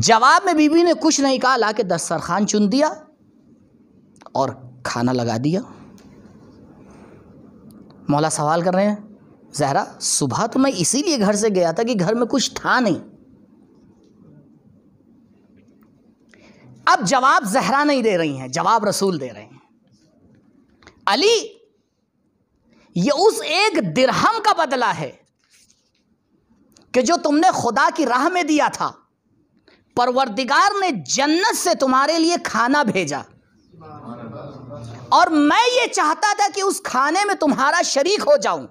جواب میں بی بی نے کچھ نہیں کہا، لا کے دسترخوان چن دیا اور کھانا لگا دیا. مولا سوال کر رہے ہیں، زہرا صبح تو میں اسی لیے گھر سے گیا تھا کہ گھر میں کچھ تھا نہیں. اب جواب زہرا نہیں دے رہی ہیں، جواب رسول دے رہے ہیں. علی یہ اس ایک درہم کا بدلہ ہے کہ جو تم نے خدا کی راہ میں دیا تھا، پروردگار نے جنت سے تمہارے لیے کھانا بھیجا، اور میں یہ چاہتا تھا کہ اس کھانے میں تمہارا شریک ہو جاؤں،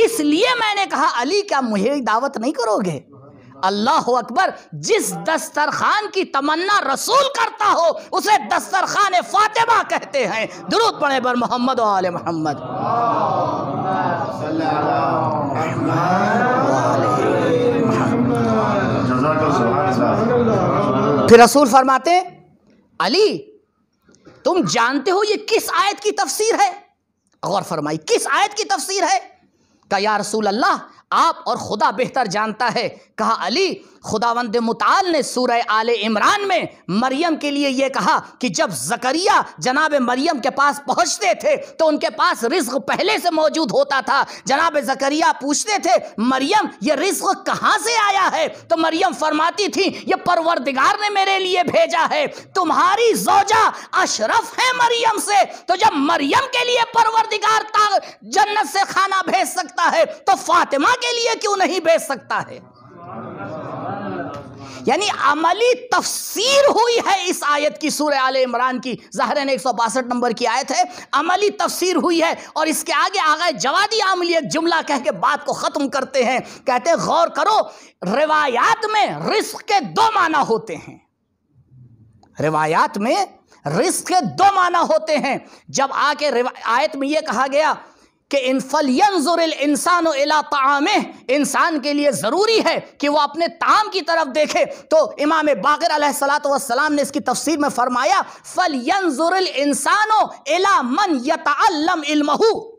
اس لیے میں نے کہا علی کیا مجھے دعوت نہیں کرو گے؟ اللہ اکبر. جس دسترخوان کی تمنا رسول کرتا ہو اسے دسترخوان فاطمہ کہتے ہیں. درود پڑھیں بر محمد و آل محمد. پھر رسول فرماتے ہیں، علی تم جانتے ہو یہ کس آیت کی تفسیر ہے؟ غور فرمائی، کس آیت کی تفسیر ہے؟ کہا یا رسول اللہ آپ اور خدا بہتر جانتا ہے. کہا علی خداوند متعال نے سورہ آل عمران میں مریم کے لیے یہ کہا کہ جب زکریا جناب مریم کے پاس پہنچتے تھے تو ان کے پاس رزق پہلے سے موجود ہوتا تھا. جناب زکریا پوچھتے تھے مریم یہ رزق کہاں سے آیا ہے؟ تو مریم فرماتی تھی یہ پروردگار نے میرے لیے بھیجا ہے. تمہاری زوجہ اشرف ہے مریم سے، تو جب مریم کے لیے پروردگار جنت سے کھانا بھیج سکتا ہے تو فاطمہ کے لیے کیوں نہیں بھیج سکتا ہے؟ یعنی عملی تفسیر ہوئی ہے اس آیت کی، سورہ آل عمران کی، ظاہراً 162 نمبر کی آیت ہے، عملی تفسیر ہوئی ہے. اور اس کے آگے آگئے جوادی عاملی ایک جملہ کہہ کے بات کو ختم کرتے ہیں. کہتے ہیں غور کرو، روایات میں رزق کے دو معنی ہوتے ہیں. روایات میں رزق کے دو معنی ہوتے ہیں. جب آ کے آیت میں یہ کہا گیا کہ ان فَلْيَنْظُرِ الْإِنسَانُ إِلَىٰ طَعَامِهِ، انسان کے لیے ضروری ہے کہ وہ اپنے طعام کی طرف دیکھے، تو امام باقر علیہ السلام نے اس کی تفسیر میں فرمایا فَلْيَنْظُرِ الْإِنسَانُ إِلَىٰ مَنْ يَتَعَلَّمْ عِلْمَهُ.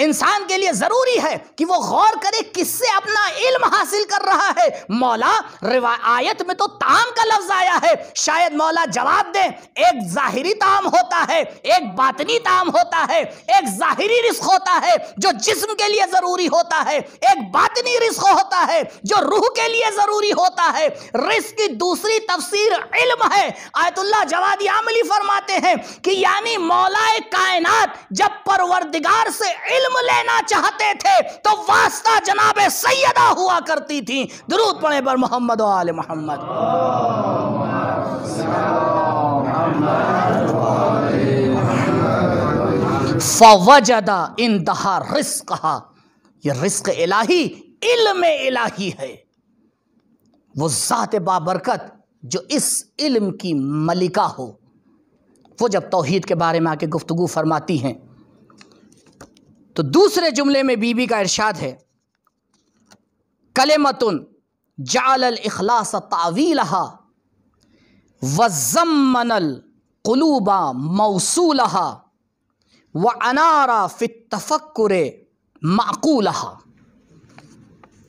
انسان کے لیے ضروری ہے کہ وہ غور کرے کس سے اپنا علم حاصل کر رہا ہے. مولا آیت میں تو طعام کا لفظ آیا ہے، شاید مولا جواب دیں ایک ظاہری طعام ہوتا ہے، ایک باطنی طعام ہوتا ہے. ایک ظاہری رزق ہوتا ہے جو جسم کے لیے ضروری ہوتا ہے، ایک باطنی رزق ہوتا ہے جو روح کے لیے ضروری ہوتا ہے. رزق کی دوسری تفسیر علم ہے. آیت اللہ جوادی عاملی فرماتے ہیں کہ یعنی مولا کائنات جب پروردگار سے علم لینا چاہتے تھے تو واسطہ جناب سیدہ ہوا کرتی تھی. درود پڑھیں بر محمد و آل محمد. فوجد انتہا رزقہا، یہ رزق الہی علم الہی ہے. وہ ذات بابرکت جو اس علم کی ملکہ ہو، وہ جب توحید کے بارے میں آ کے گفتگو فرماتی ہیں تو دوسرے جملے میں بی بی کا ارشاد ہے کلمۃ جعل الاخلاص تعویلہا وزمن القلوب موصولہا وانار فی التفکر معقولہا.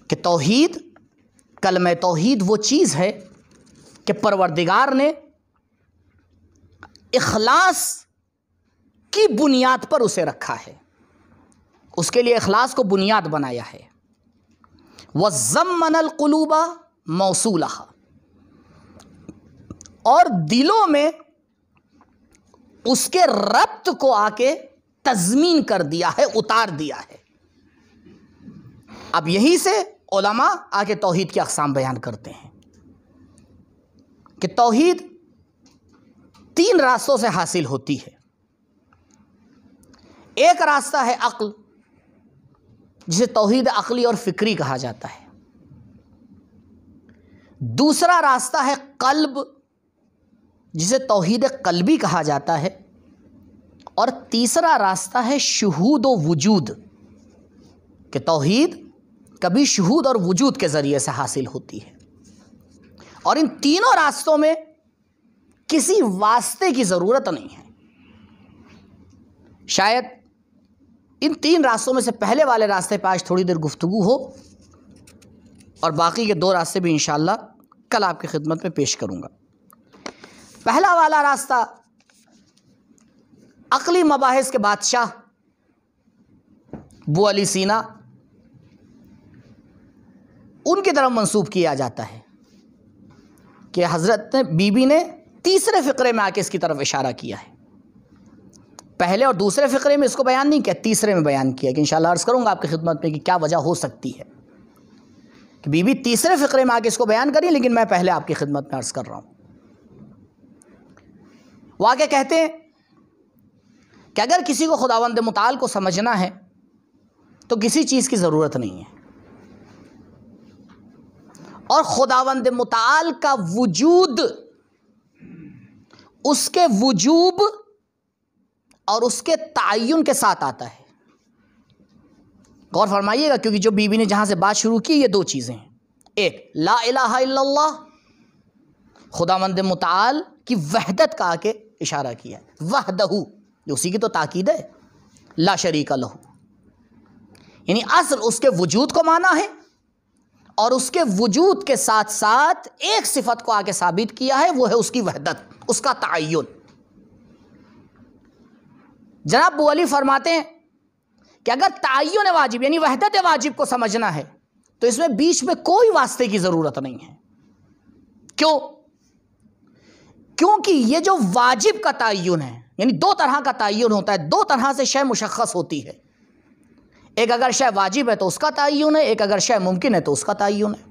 کہ توحید، کلمہ توحید وہ چیز ہے کہ پروردگار نے اخلاص کی بنیاد پر اسے رکھا ہے، اس کے لیے اخلاص کو بنیاد بنایا ہے. وَزَمَّنَ الْقُلُوبَ مَوْصُولَهَا، اور دلوں میں اس کے ربط کو آ کے تضمین کر دیا ہے، اتار دیا ہے. اب یہی سے علماء آ کے توحید کی اقسام بیان کرتے ہیں کہ توحید 3 راستوں سے حاصل ہوتی ہے. ایک راستہ ہے عقل، جسے توحید عقلی اور فکری کہا جاتا ہے. دوسرا راستہ ہے قلب، جسے توحید قلبی کہا جاتا ہے، اور تیسرا راستہ ہے شہود و وجود، کہ توحید کبھی شہود اور وجود کے ذریعے سے حاصل ہوتی ہے، اور ان تینوں راستوں میں کسی واسطے کی ضرورت نہیں ہے۔ شاید ان تین راستوں میں سے پہلے والے راستے پہ آج تھوڑی دیر گفتگو ہو، اور باقی کے دو راستے بھی انشاءاللہ کل آپ کی خدمت میں پیش کروں گا۔ پہلا والا راستہ عقلی مباحث کے بادشاہ ابو علی سینا، ان کی طرف منسوب کیا جاتا ہے کہ حضرت بی بی نے تیسرے فقرے میں آ کے اس کی طرف اشارہ کیا ہے۔ پہلے اور دوسرے فقرے میں اس کو بیان نہیں کیا، تیسرے میں بیان کیا، کہ انشاءاللہ عرض کروں گا آپ کی خدمت میں کہ کیا وجہ ہو سکتی ہے کہ بی بی تیسرے فقرے میں آ کے اس کو بیان کری، لیکن میں پہلے آپ کی خدمت میں عرض کر رہا ہوں۔ وہ آگے کہتے ہیں کہ اگر کسی کو خداوند متعال کو سمجھنا ہے تو کسی چیز کی ضرورت نہیں ہے، اور خداوند متعال کا وجود اس کے وجوب اور اس کے تعین کے ساتھ آتا ہے۔ غور فرمائیے گا، کیونکہ جو بی بی نے جہاں سے بات شروع کی، یہ دو چیزیں ہیں۔ ایک لا الہ الا اللہ، خداوند متعال کی وحدت کا آ کے اشارہ کیا، وحدہ، اسی کی تو تاکید ہے، لا شریک لہ، یعنی اصل اس کے وجود کو مانا ہے، اور اس کے وجود کے ساتھ ساتھ ایک صفت کو آ کے ثابت کیا ہے، وہ ہے اس کی وحدت، اس کا تعین۔ جناب ابو علی فرماتے ہیں کہ اگر تعین واجب یعنی وحدت واجب کو سمجھنا ہے تو اس میں بیچ میں کوئی واسطے کی ضرورت نہیں ہے۔ کیوں؟ کیونکہ یہ جو واجب کا تعین ہے، یعنی دو طرح کا تعین ہوتا ہے، دو طرح سے شے مشخص ہوتی ہے۔ ایک اگر شے واجب ہے تو اس کا تعین ہے، ایک اگر شے ممکن ہے تو اس کا تعین ہے۔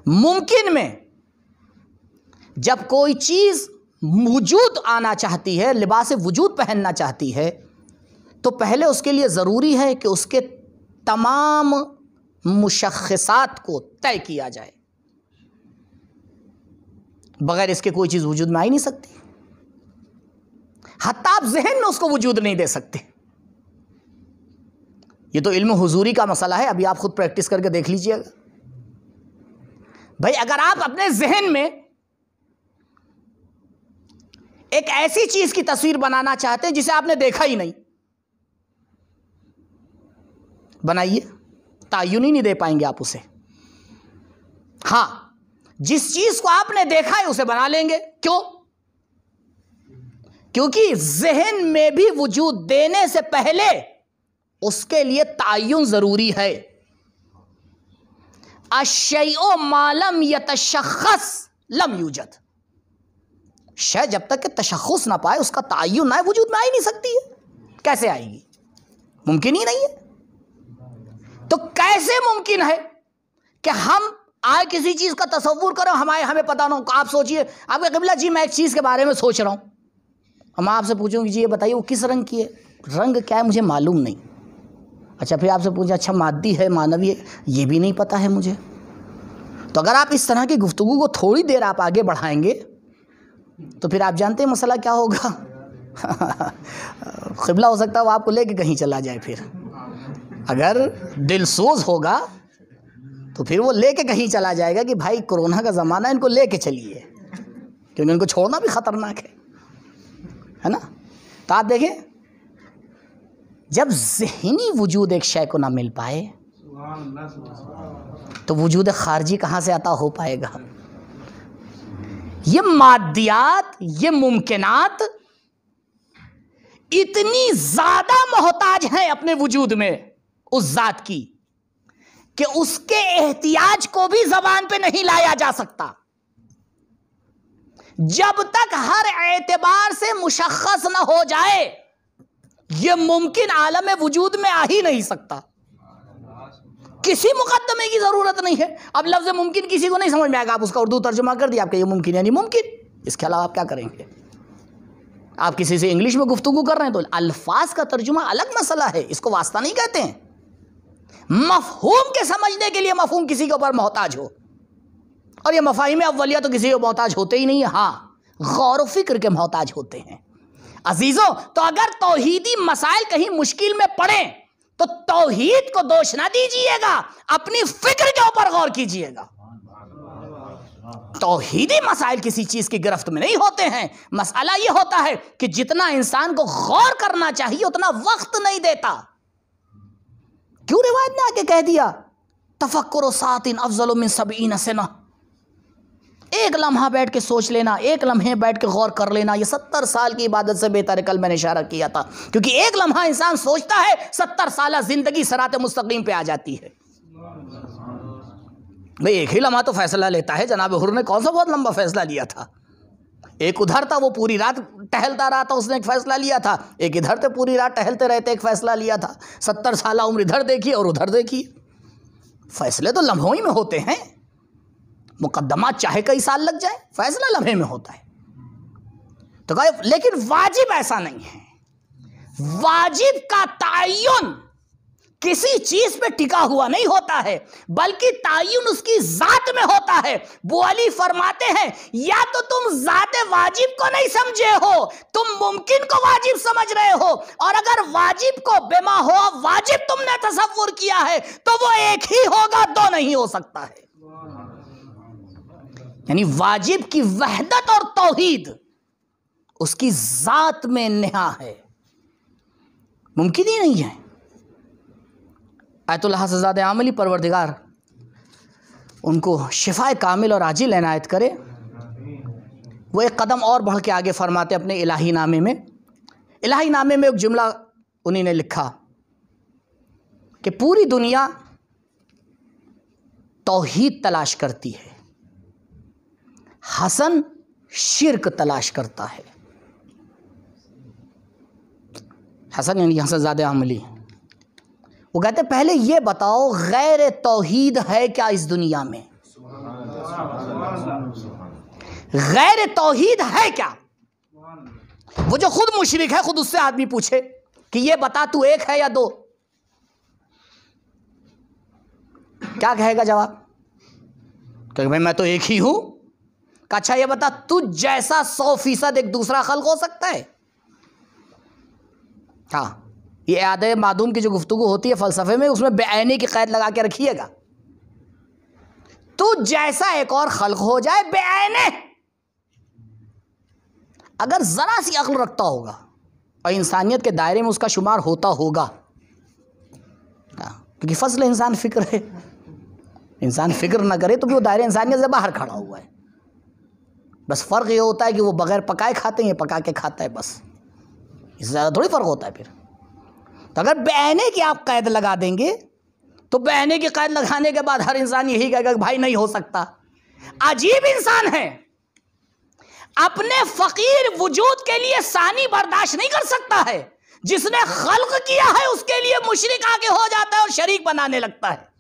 ممکن میں جب کوئی چیز وجود آنا چاہتی ہے، لباس وجود پہننا چاہتی ہے، تو پہلے اس کے لیے ضروری ہے کہ اس کے تمام مشخصات کو طے کیا جائے، بغیر اس کے کوئی چیز وجود میں آ ہی نہیں سکتی، حتیٰ آپ ذہن میں اس کو وجود نہیں دے سکتے۔ یہ تو علم حضوری کا مسئلہ ہے، ابھی آپ خود پریکٹس کر کے دیکھ لیجئے گا۔ بھائی اگر آپ اپنے ذہن میں ایک ایسی چیز کی تصویر بنانا چاہتے ہیں جسے آپ نے دیکھا ہی نہیں، بنائیے، تعین ہی نہیں دے پائیں گے آپ اسے۔ ہاں، جس چیز کو آپ نے دیکھا ہے اسے بنا لیں گے۔ کیوں؟ کیونکہ ذہن میں بھی وجود دینے سے پہلے اس کے لیے تعین ضروری ہے۔ الشیء ما لم یتشخص لم یوجد، شے جب تک کہ تشخص نہ پائے، اس کا تعین نہ ہے، وجود میں آ ہی نہیں سکتی ہے۔ کیسے آئے گی؟ ممکن ہی نہیں ہے۔ تو کیسے ممکن ہے کہ ہم آئے کسی چیز کا تصور کرو، ہمیں پتہ نہ ہو؟ آپ سوچئے، آپ کے قبلہ جی میں ایک چیز کے بارے میں سوچ رہا ہوں، میں آپ سے پوچھوں کہ جی یہ بتائیے وہ کس رنگ کی ہے؟ رنگ کیا ہے مجھے معلوم نہیں۔ اچھا پھر آپ سے پوچھیں اچھا مادی ہے معنوی ہے؟ یہ بھی نہیں پتہ ہے مجھے۔ تو اگر آپ اس طرح کی گفتگو کو تھوڑی دیر آپ آگے بڑھائیں گے تو پھر آپ جانتے ہیں مسئلہ کیا ہوگا۔ قبلہ ہو سکتا ہے وہ آپ کو لے کے کہیں چلا جائے، پھر اگر دل سوز ہوگا تو پھر وہ لے کے کہیں چلا جائے گا کہ بھائی کرونا کا زمانہ ہے، ان کو لے کے چلیے، کیونکہ ان کو چھوڑنا بھی خطرناک ہے نا۔ تو آپ دیکھیں، جب ذہنی وجود ایک شے کو نہ مل پائے تو وجود خارجی کہاں سے عطا ہو پائے گا؟ یہ مادیات، یہ ممکنات اتنی زیادہ محتاج ہیں اپنے وجود میں اس ذات کی کہ اس کے احتیاج کو بھی زبان پہ نہیں لایا جا سکتا جب تک ہر اعتبار سے مشخص نہ ہو جائے۔ یہ ممکن عالم وجود میں آ ہی نہیں سکتا، کسی مقدمے کی ضرورت نہیں ہے۔ اب لفظ ممکن کسی کو نہیں سمجھ میں آئے گا، آپ اس کا اردو ترجمہ کر دیا، آپ کہ یہ ممکن یعنی ممکن، اس کے علاوہ آپ کیا کریں گے؟ آپ کسی سے انگلش میں گفتگو کر رہے ہیں تو الفاظ کا ترجمہ الگ مسئلہ ہے، اس کو واسطہ نہیں کہتے ہیں۔ مفہوم کے سمجھنے کے لیے مفہوم کسی کے اوپر محتاج ہو، اور یہ مفاہیم اولیہ تو کسی کو محتاج ہوتے ہی نہیں ہیں، ہاں غور و فکر کے محتاج ہوتے ہیں۔ عزیزوں، تو اگر توحیدی مسائل کہیں مشکل میں پڑیں تو توحید کو دوش نہ دیجیے گا، اپنی فکر کے اوپر غور کیجیے گا۔ توحیدی مسائل کسی چیز کی گرفت میں نہیں ہوتے ہیں، مسئلہ یہ ہوتا ہے کہ جتنا انسان کو غور کرنا چاہیے اتنا وقت نہیں دیتا۔ کیوں روایت نے آ کے کہہ دیا تفکر ساعۃ افضل من 70 سنہ، ایک لمحہ بیٹھ کے سوچ لینا، ایک لمحے بیٹھ کے غور کر لینا، یہ 70 سال کی عبادت سے بہتر ہے۔ کل میں نے اشارہ کیا تھا، کیونکہ ایک لمحہ انسان سوچتا ہے 70 سالہ زندگی صراط مستقیم پہ آ جاتی ہے۔ بھئی ایک ہی لمحہ تو فیصلہ لیتا ہے، جناب حر نے کون سا بہت لمبا فیصلہ لیا تھا؟ ایک ادھر تھا، وہ پوری رات ٹہلتا رہا تھا، اس نے ایک فیصلہ لیا تھا، ایک ادھر تھے پوری رات ٹہلتے رہتے ایک فیصلہ لیا تھا۔ 70 سالہ عمر ادھر دیکھیے اور ادھر دیکھیے، فیصلے تو لمحوں ہی میں ہوتے ہیں، مقدمات چاہے کئی سال لگ جائیں، فیصلہ لمحے میں ہوتا ہے۔ تو کہا لیکن واجب ایسا نہیں ہے، واجب کا تعین کسی چیز پہ ٹکا ہوا نہیں ہوتا ہے، بلکہ تعین اس کی ذات میں ہوتا ہے۔ بو علی فرماتے ہیں یا تو تم ذات واجب کو نہیں سمجھے ہو، تم ممکن کو واجب سمجھ رہے ہو، اور اگر واجب کو بما ہو واجب تم نے تصور کیا ہے تو وہ ایک ہی ہوگا، دو نہیں ہو سکتا ہے۔ یعنی واجب کی وحدت اور توحید اس کی ذات میں نہا ہے، ممکن ہی نہیں ہے۔ آیت اللہ حسن زادہ عاملی پروردگار ان کو شفائے کامل اور عاجل عنایت کرے۔ وہ ایک قدم اور بڑھ کے آگے فرماتے اپنے الہی نامے میں، الہی نامے میں ایک جملہ انہی نے لکھا کہ پوری دنیا توحید تلاش کرتی ہے، حسن شرک تلاش کرتا ہے۔ حسن یعنی حسن زادہ عاملی، وہ کہتے پہلے یہ بتاؤ غیر توحید ہے کیا اس دنیا میں؟ غیر توحید ہے کیا؟ وہ جو خود مشرک ہے، خود اس سے آدمی پوچھے کہ یہ بتا تو ایک ہے یا دو، کیا کہے گا جواب؟ کہ بھائی میں تو ایک ہی ہوں۔ کہ اچھا یہ بتا تجھ جیسا 100% ایک دوسرا خلق ہو سکتا ہے؟ ہاں، یہ اعادہ معدوم کی جو گفتگو ہوتی ہے فلسفے میں، اس میں بے عینی کی قید لگا کے رکھیے گا۔ تو جیسا ایک اور خلق ہو جائے بے عینے، اگر ذرا سی عقل رکھتا ہوگا اور انسانیت کے دائرے میں اس کا شمار ہوتا ہوگا، کیونکہ فضل انسان فکر ہے، انسان فکر نہ کرے تو بھی وہ دائرے انسانیت سے باہر کھڑا ہوا ہے۔ بس فرق یہ ہوتا ہے کہ وہ بغیر پکائے کھاتے ہیں، یہ پکا کے کھاتا ہے، بس اس سے زیادہ تھوڑی فرق ہوتا ہے۔ پھر تو اگر بے عینے کی آپ قید لگا دیں گے تو بے عینے کی قید لگانے کے بعد ہر انسان یہی کہے گا کہ بھائی نہیں ہو سکتا۔ عجیب انسان ہے، اپنے فقیر وجود کے لیے ثانی برداشت نہیں کر سکتا ہے، جس نے خلق کیا ہے اس کے لیے مشرک آگے ہو جاتا ہے اور شریک بنانے لگتا ہے۔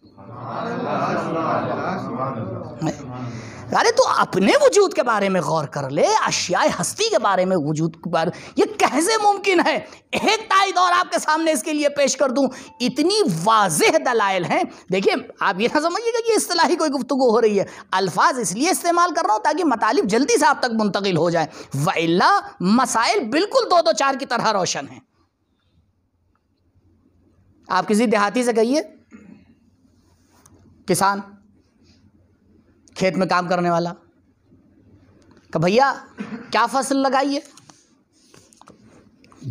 ارے تو اپنے وجود کے بارے میں غور کر لے، اشیاء ہستی کے بارے میں، وجود کے بارے یہ کیسے ممکن ہے؟ ایک تائید اور آپ کے سامنے اس کے لیے پیش کر دوں، اتنی واضح دلائل ہیں۔ دیکھیں آپ یہ نہ سمجھیے گا کہ اصطلاحی کوئی گفتگو ہو رہی ہے، الفاظ اس لیے استعمال کر رہا ہوں تاکہ مطالب جلدی سے آپ تک منتقل ہو جائیں، وإلا مسائل بالکل 2 4 کی طرح روشن ہیں۔ آپ کسی دیہاتی سے کہیے، کسان کھیت میں کام کرنے والا، کہ بھیا کیا فصل لگائیے؟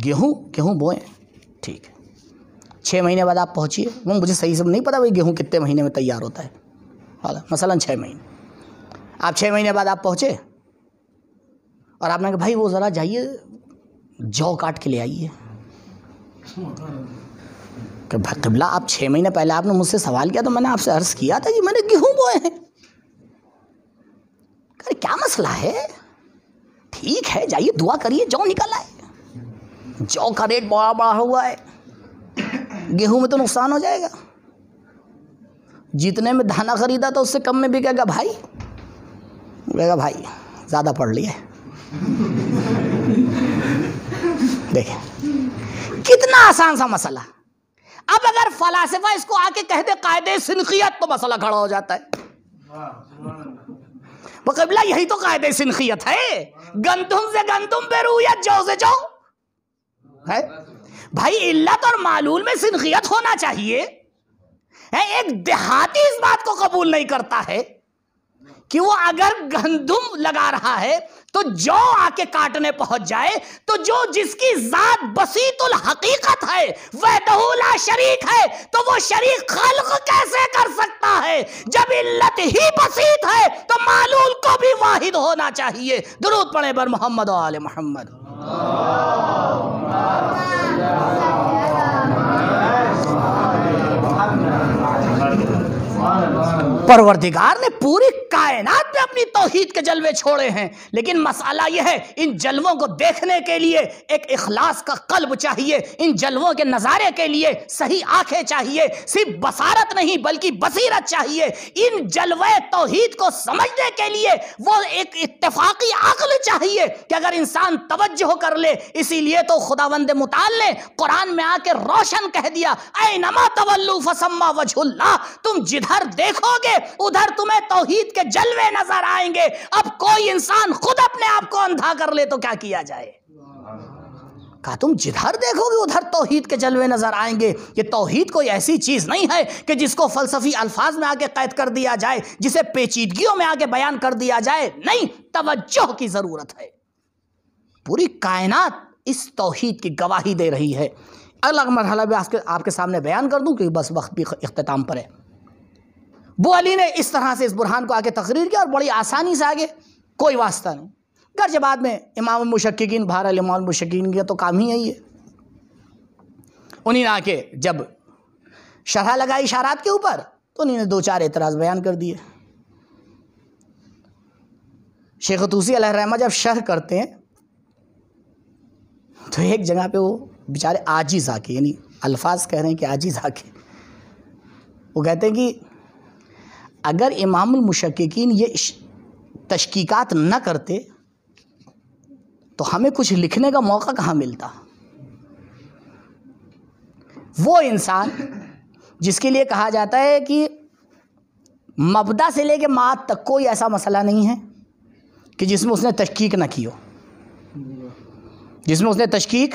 گیہوں بوئیں، ٹھیک ہے 6 مہینے بعد آپ پہنچیے۔ وہ مجھے صحیح سے نہیں پتا بھائی گیہوں کتنے مہینے میں تیار ہوتا ہے، مثلا 6 مہینے۔ آپ 6 مہینے بعد آپ پہنچے اور آپ نے کہا بھائی وہ ذرا جائیے جو کاٹ کے لے آئیے۔ کہ قبلہ آپ 6 مہینے پہلے آپ نے مجھ سے سوال کیا تو میں نے آپ سے عرض کیا تھا کہ میں نے گیہوں بوئے ہیں۔ کیا مسئلہ ہے؟ ٹھیک ہے جائیے دعا کریے جو نکل آئے۔ جو کا ریٹ بڑا ہوا ہے، گیہوں میں تو نقصان ہو جائے گا، جتنے میں دھانا خریدا تو اس سے کم میں بھی کہے گا بھائی، کہے گا بھائی زیادہ پڑھ لیے۔ دیکھیں کتنا آسان سا مسئلہ۔ اب اگر فلاسفہ اس کو آ کے کہہ دے قاعدہ سنقیت تو مسئلہ کھڑا ہو جاتا ہے۔ وہ قبلہ یہی تو قاعدہ سنخیت ہے، گندم سے گندم پہ رویت، جو سے جو ہے بھائی، علت اور معلول میں سنخیت ہونا چاہیے۔ ایک دیہاتی اس بات کو قبول نہیں کرتا ہے کہ وہ اگر گندم لگا رہا ہے تو جو آ کے کاٹنے پہنچ جائے، تو جو جس کی ذات بسیط الحقیقت ہے، وحدہ لا شریک ہے، تو وہ شریک خلق کیسے کر سکتا ہے؟ جب علت ہی بسیط ہے تو معلول کو بھی واحد ہونا چاہیے۔ درود پڑھیں بر محمد و آل محمد۔ پروردگار نے پوری کائنات میں اپنی توحید کے جلوے چھوڑے ہیں، لیکن مسئلہ یہ ہے ان جلووں کو دیکھنے کے لیے ایک اخلاص کا قلب چاہیے، ان جلووں کے نظارے کے لیے صحیح آنکھیں چاہیے، صرف بصارت نہیں بلکہ بصیرت چاہیے۔ ان جلوے توحید کو سمجھنے کے لیے وہ ایک اتفاقی عقل چاہیے کہ اگر انسان توجہ کر لے۔ اسی لیے تو خداوند متعال نے قرآن میں آ کے روشن کہہ دیا، اینما تولوا فثم وجہ اللہ، تم جدھر دیکھو گے ادھر تمہیں توحید کے جلوے نظر آئیں گے۔ اب کوئی انسان خود اپنے آپ کو اندھا کر لے تو کیا کیا جائے؟ کہا تم جدھر دیکھو گے ادھر توحید کے جلوے نظر آئیں گے۔ یہ توحید کوئی ایسی چیز نہیں ہے کہ جس کو فلسفی الفاظ میں آ کے قید کر دیا جائے، جسے پیچیدگیوں میں آ کے بیان کر دیا جائے، نہیں، توجہ کی ضرورت ہے۔ پوری کائنات اس توحید کی گواہی دے رہی ہے۔ الگ مرحلہ بھی آپ کے سامنے بیان کر دوں کہ بس وقت بھی اختتام پر ہے۔ بو علی نے اس طرح سے اس برہان کو آگے تقریر کیا اور بڑی آسانی سے آگے، کوئی واسطہ نہیں۔ گرچہ بعد میں امام المشککین، بہرحال امام المشککین کا تو کام ہی یہی ہے، انہیں نے آ کے جب شرح لگائی اشارات کے اوپر تو انہیں نے دو چار اعتراض بیان کر دیے۔ شیخ طوسی علیہ الرحمہ جب شرح کرتے ہیں تو ایک جگہ پہ وہ بیچارے عاجز آ کے، یعنی الفاظ کہہ رہے ہیں کہ عاجز آ کے، وہ کہتے ہیں کہ اگر امام المشککین یہ تشکیکات نہ کرتے تو ہمیں کچھ لکھنے کا موقع کہاں ملتا؟ وہ انسان جس کے لیے کہا جاتا ہے کہ مبدا سے لے کے معاد تک کوئی ایسا مسئلہ نہیں ہے کہ جس میں اس نے تشکیک نہ کی ہو، جس میں اس نے تشکیک۔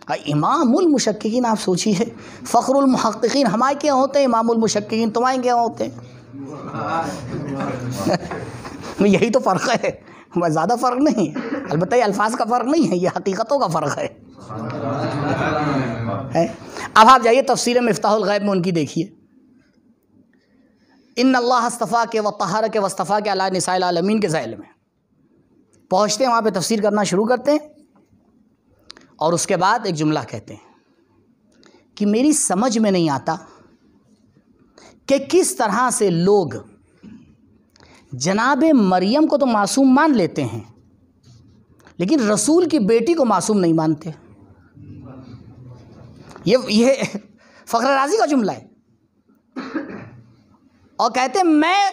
امام المشککین آپ سوچیے، فخر المحققین ہمارے کیا ہوتے ہیں، امام المشککین تمہارے کیا ہوتے ہیں؟ یہی تو فرق ہے، زیادہ فرق نہیں ہے، البتہ یہ الفاظ کا فرق نہیں ہے، یہ حقیقتوں کا فرق ہے۔ اب آپ جائیے تفسیر مفتاح الغیب میں ان کی دیکھیے، ان اللہ اصطفاک وطہرک واصطفاک علی نساء العالمین کے ذیل میں پہنچتے ہیں، وہاں پہ تفسیر کرنا شروع کرتے ہیں اور اس کے بعد ایک جملہ کہتے ہیں کہ میری سمجھ میں نہیں آتا کہ کس طرح سے لوگ جناب مریم کو تو معصوم مان لیتے ہیں لیکن رسول کی بیٹی کو معصوم نہیں مانتے۔ یہ فخر رازی کا جملہ ہے، اور کہتے ہیں میں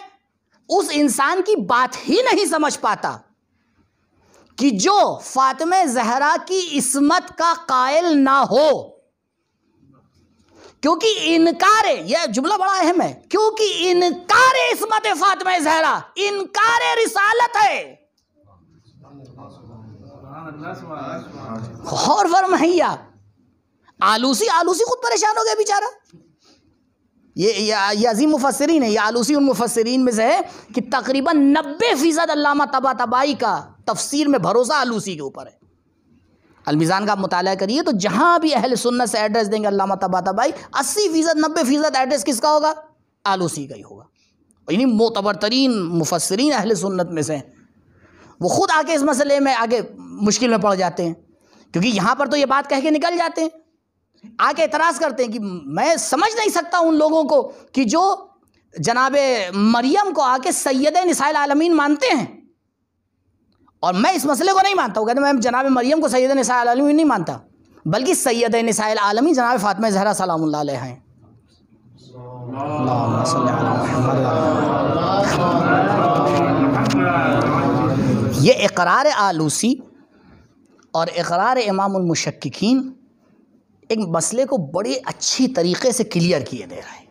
اس انسان کی بات ہی نہیں سمجھ پاتا کہ جو فاطمہ زہرا کی عصمت کا قائل نہ ہو، کیونکہ انکار، یہ جملہ بڑا اہم ہے، کیونکہ انکار عصمت فاطمہ زہرا انکار رسالت ہے۔ اور فرمائیے آلوسی خود پریشان ہو گیا بیچارہ، یہ عظیم مفسرین ہے، یہ آلوسی ان مفسرین میں سے ہے کہ تقریباً 90% علامہ طباطبائی کا تفسیر میں بھروسہ آلوسی کے اوپر ہے۔ المیزان کا آپ مطالعہ کریے تو جہاں بھی اہل سنت سے ایڈریس دیں گے علامہ طباطبائی، 80% 90% ایڈریس کس کا ہوگا؟ آلوسی کا ہی ہوگا۔ یعنی معتبر ترین مفسرین اہل سنت میں سے، وہ خود آ کے اس مسئلے میں آگے مشکل میں پڑ جاتے ہیں، کیونکہ یہاں پر تو یہ بات کہہ کے نکل جاتے ہیں، آ کے اعتراض کرتے ہیں کہ میں سمجھ نہیں سکتا ان لوگوں کو کہ جو جناب مریم کو آ کے سید نساء العالمین مانتے ہیں، اور میں اس مسئلے کو نہیں مانتا۔ وہ کہتے ہیں میں جناب مریم کو سید نساء العالمین نہیں مانتا، بلکہ سید نساء العالمین جناب فاطمہ زہرا سلام اللہ علیہ ہیں۔ اللہم صلی علی محمد۔ یہ اقرار آلوسی اور اقرار امام المشککین ایک مسئلے کو بڑی اچھی طریقے سے کلیئر کیے دے رہا ہے۔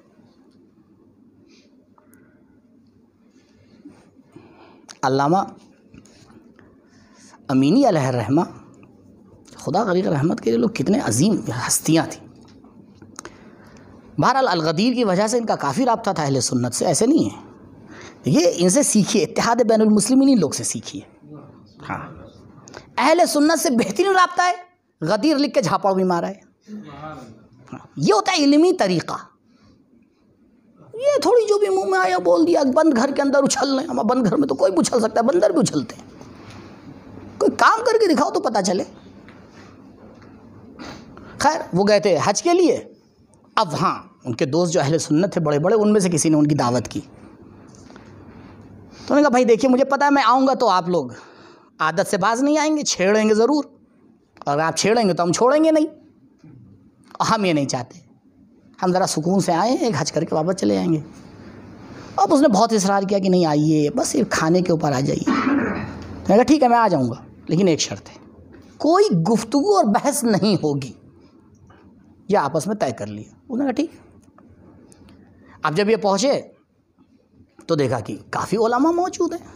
علامہ امینی علیہ الرحمہ، خدا غریق رحمت کے لوگ کتنے عظیم ہستیاں تھیں. بہرحال الغدیر کی وجہ سے ان کا کافی رابطہ تھا اہل سنت سے، ایسے نہیں ہے. یہ ان سے سیکھیے، اتحاد بین المسلمین ان لوگ سے سیکھیے. ہاں، اہل سنت سے بہترین رابطہ ہے. غدیر لکھ کے جھاپڑ بھی مارا ہے. یہ ہوتا ہے علمی طریقہ. یہ تھوڑی جو بھی منہ میں آیا بول دیا، بند گھر کے اندر اچھل لیں. ہمارا بند گھر میں تو کوئی بھی اچھل سکتا ہے، بندر بھی اچھلتے ہیں. کوئی کام کر کے دکھاؤ تو پتہ چلے. خیر، وہ گئے تھے حج کے لیے. اب ہاں، ان کے دوست جو اہل سنت تھے بڑے بڑے، ان میں سے کسی نے ان کی دعوت کی. تو انہوں نے کہا بھائی دیکھیے، مجھے پتا ہے میں آؤں گا تو آپ لوگ عادت سے باز نہیں آئیں گے، چھیڑیں گے ضرور. اور آپ چھیڑیں گے تو ہم چھوڑیں گے نہیں. اور ہم یہ نہیں چاہتے. ہم ذرا سکون سے آئیں، ایک حج کر کے واپس چلے جائیں گے. اب اس نے بہت اصرار کیا کہ نہیں آئیے، بس صرف کھانے کے اوپر آ جائیے. میں نے کہا ٹھیک ہے میں آ جاؤں گا، لیکن ایک شرط ہے، کوئی گفتگو اور بحث نہیں ہوگی. یہ آپس میں طے کر لیا. انہوں نے کہا ٹھیک. اب جب یہ پہنچے تو دیکھا کہ کافی علماء موجود ہیں.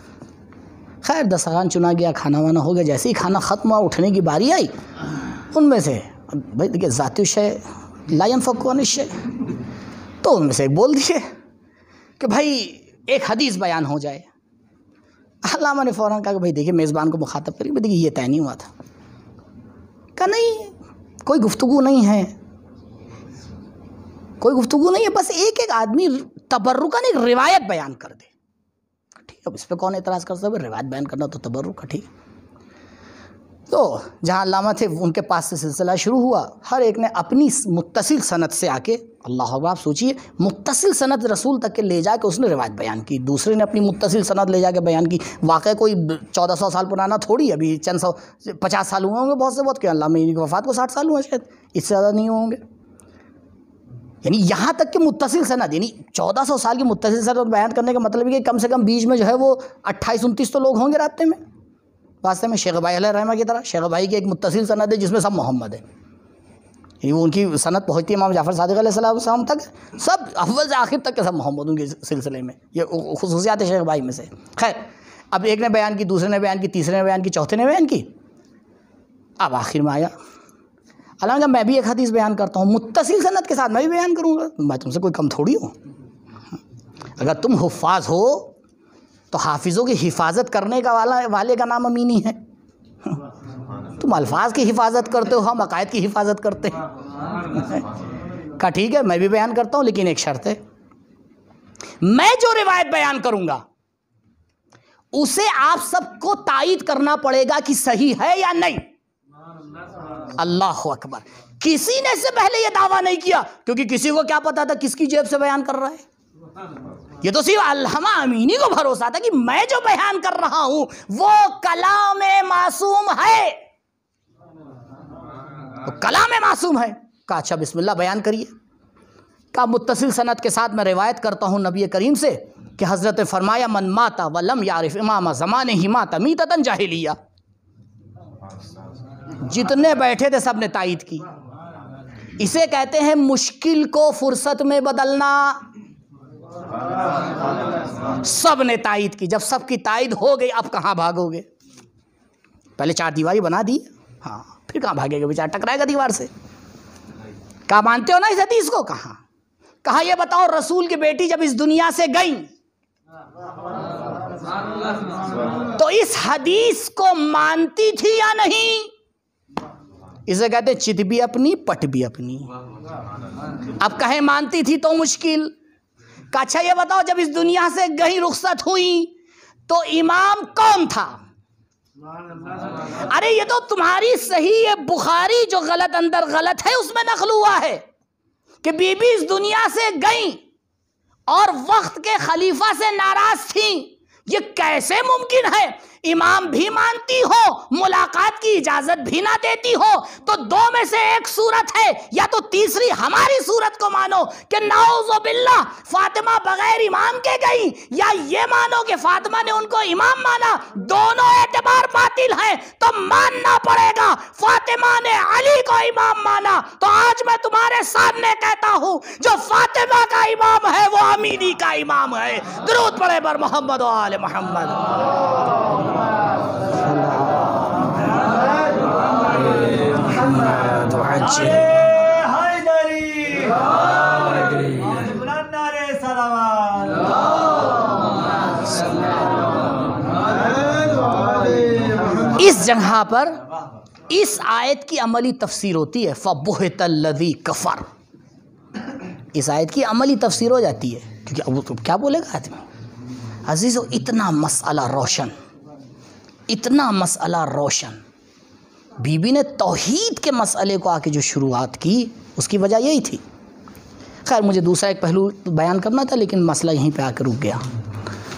خیر دسترخوان چنا گیا، کھانا وانا ہو گیا. جیسے ہی کھانا ختم ہوا، اٹھنے کی باری آئی، ان میں سے بھائی دیکھیے ذاتی شے لا ينفك عن الشيء، تو ان میں سے بول دیے کہ بھائی ایک حدیث بیان ہو جائے. علامہ نے فوراً کہا کہ بھائی دیکھیے میزبان کو مخاطب کریے، بھائی دیکھیے یہ طے نہیں ہوا تھا. کہا نہیں، کوئی گفتگو نہیں ہے، کوئی گفتگو نہیں ہے، بس ایک ایک آدمی تبرکاً ایک روایت بیان کر دے. ٹھیک ہے، اب اس پہ کون اعتراض کر سکتا ہے؟ روایت بیان کرنا تو تبرک ہے. ٹھیک. تو جہاں علامہ تھے ان کے پاس سے سلسلہ شروع ہوا. ہر ایک نے اپنی متصل سند سے آ کے، اللہ اکبر، آپ سوچیے، متصل سند رسول تک کے لے جا کے اس نے روایت بیان کی. دوسرے نے اپنی متصل سند لے جا کے بیان کی. واقعہ کوئی 1400 سال پرانا تھوڑی، ابھی چند 150 سال ہوئے ہوں گے بہت سے بہت، کہ علامہ کی وفات کو 60 سال ہوئے شاید، اس سے زیادہ نہیں ہوں گے. یعنی یہاں تک کہ متصل سند، یعنی 1400 سال کی متصل سند بیان کرنے کا مطلب ہے کہ کم سے کم بیچ میں جو ہے وہ 28-29 تو لوگ ہوں گے رابطے میں. واسطے میں شیخ بھائی علیہ رحمہ کی طرح، شیخ بھائی کی ایک متصل سند ہے جس میں سب محمد ہے. یعنی وہ ان کی سند پہنچتی ہے امام جعفر صادق علیہ السلام تک، سب اول سے آخر تک کے سب محمد ان کے سلسلے میں. یہ خصوصیات شیخ بھائی میں سے. خیر، اب ایک نے بیان کی، دوسرے نے بیان کی، تیسرے نے بیان کی، چوتھے نے بیان کی. اب آخر میں آیا علامہ، میں بھی ایک حدیث بیان کرتا ہوں متصل سند کے ساتھ، میں بھی بیان کروں گا. میں تم سے کوئی کم تھوڑی ہوں. اگر تم حفاظ ہو تو حافظوں کی حفاظت کرنے کا والے کا نام امینی ہے. تم الفاظ کی حفاظت کرتے ہو، ہم عقائد کی حفاظت کرتے ہیں. کہا ٹھیک ہے میں بھی بیان کرتا ہوں، لیکن ایک شرط ہے، میں جو روایت بیان کروں گا اسے آپ سب کو تائید کرنا پڑے گا کہ صحیح ہے یا نہیں. اللہ اکبر. کسی نے اس سے پہلے یہ دعویٰ نہیں کیا، کیونکہ کسی کو کیا پتا تھا کس کی جیب سے بیان کر رہا ہے. یہ تو صرف علامہ امینی کو بھروسہ تھا کہ میں جو بیان کر رہا ہوں وہ کلام معصوم ہے. تو کلام معصوم ہے. کہا اچھا بسم اللہ بیان کریے. کہا متصل سند کے ساتھ میں روایت کرتا ہوں نبی کریم سے کہ حضرت نے فرمایا من مات ولم یعرف امام زمانہ مات میتۃ جاہلیہ. جتنے بیٹھے تھے سب نے تائید کی. اسے کہتے ہیں مشکل کو فرصت میں بدلنا. سب نے تائید کی. جب سب کی تائید ہو گئی اب کہاں بھاگو گے؟ پہلے چار دیواری بنا دی، ہاں پھر کہاں بھاگے گا بیچارہ، ٹکرائے گا دیوار سے. کہا مانتے ہو نا اس حدیث کو؟ کہا یہ بتاؤ رسول کی بیٹی جب اس دنیا سے گئی تو اس حدیث کو مانتی تھی یا نہیں؟ اسے کہتے چت بھی اپنی پٹ بھی اپنی. اب کہیں مانتی تھی تو مشکل. کہ اچھا یہ بتاؤ جب اس دنیا سے گئی رخصت ہوئی تو امام کون تھا؟ ارے یہ تو تمہاری صحیح بخاری جو غلط اندر غلط ہے اس میں نقل ہوا ہے کہ بی بی اس دنیا سے گئیں اور وقت کے خلیفہ سے ناراض تھیں. یہ کیسے ممکن ہے؟ امام بھی مانتی ہو، ملاقات کی اجازت بھی نہ دیتی ہو، تو دو میں سے ایک صورت ہے، یا تو تیسری ہماری صورت کو مانو کہ نعوذ باللہ فاطمہ بغیر امام کے گئی، یا یہ مانو کہ فاطمہ نے ان کو امام مانا. دونوں اعتبار باطل ہیں تو ماننا پڑے گا. فاطمہ نے علی کو امام مانا تو آج میں تمہارے سامنے کہتا ہوں جو فاطمہ کا امام ہے وہ امینی کا امام ہے. درود پڑھے بر محمد و آل محمد. اس جگہ پر اس آیت کی عملی تفسیر ہوتی ہے فَبُہِتَ الَّذِي كَفَرَ. اس آیت کی عملی تفسیر ہو جاتی ہے، کیونکہ اب کیا بولے گا آدمی. عزیزو اتنا مسئلہ روشن، اتنا مسئلہ روشن. بی بی نے توحید کے مسئلے کو آ کے جو شروعات کی اس کی وجہ یہی تھی. خیر مجھے دوسرا ایک پہلو بیان کرنا تھا لیکن مسئلہ یہیں پہ آ کے رک گیا.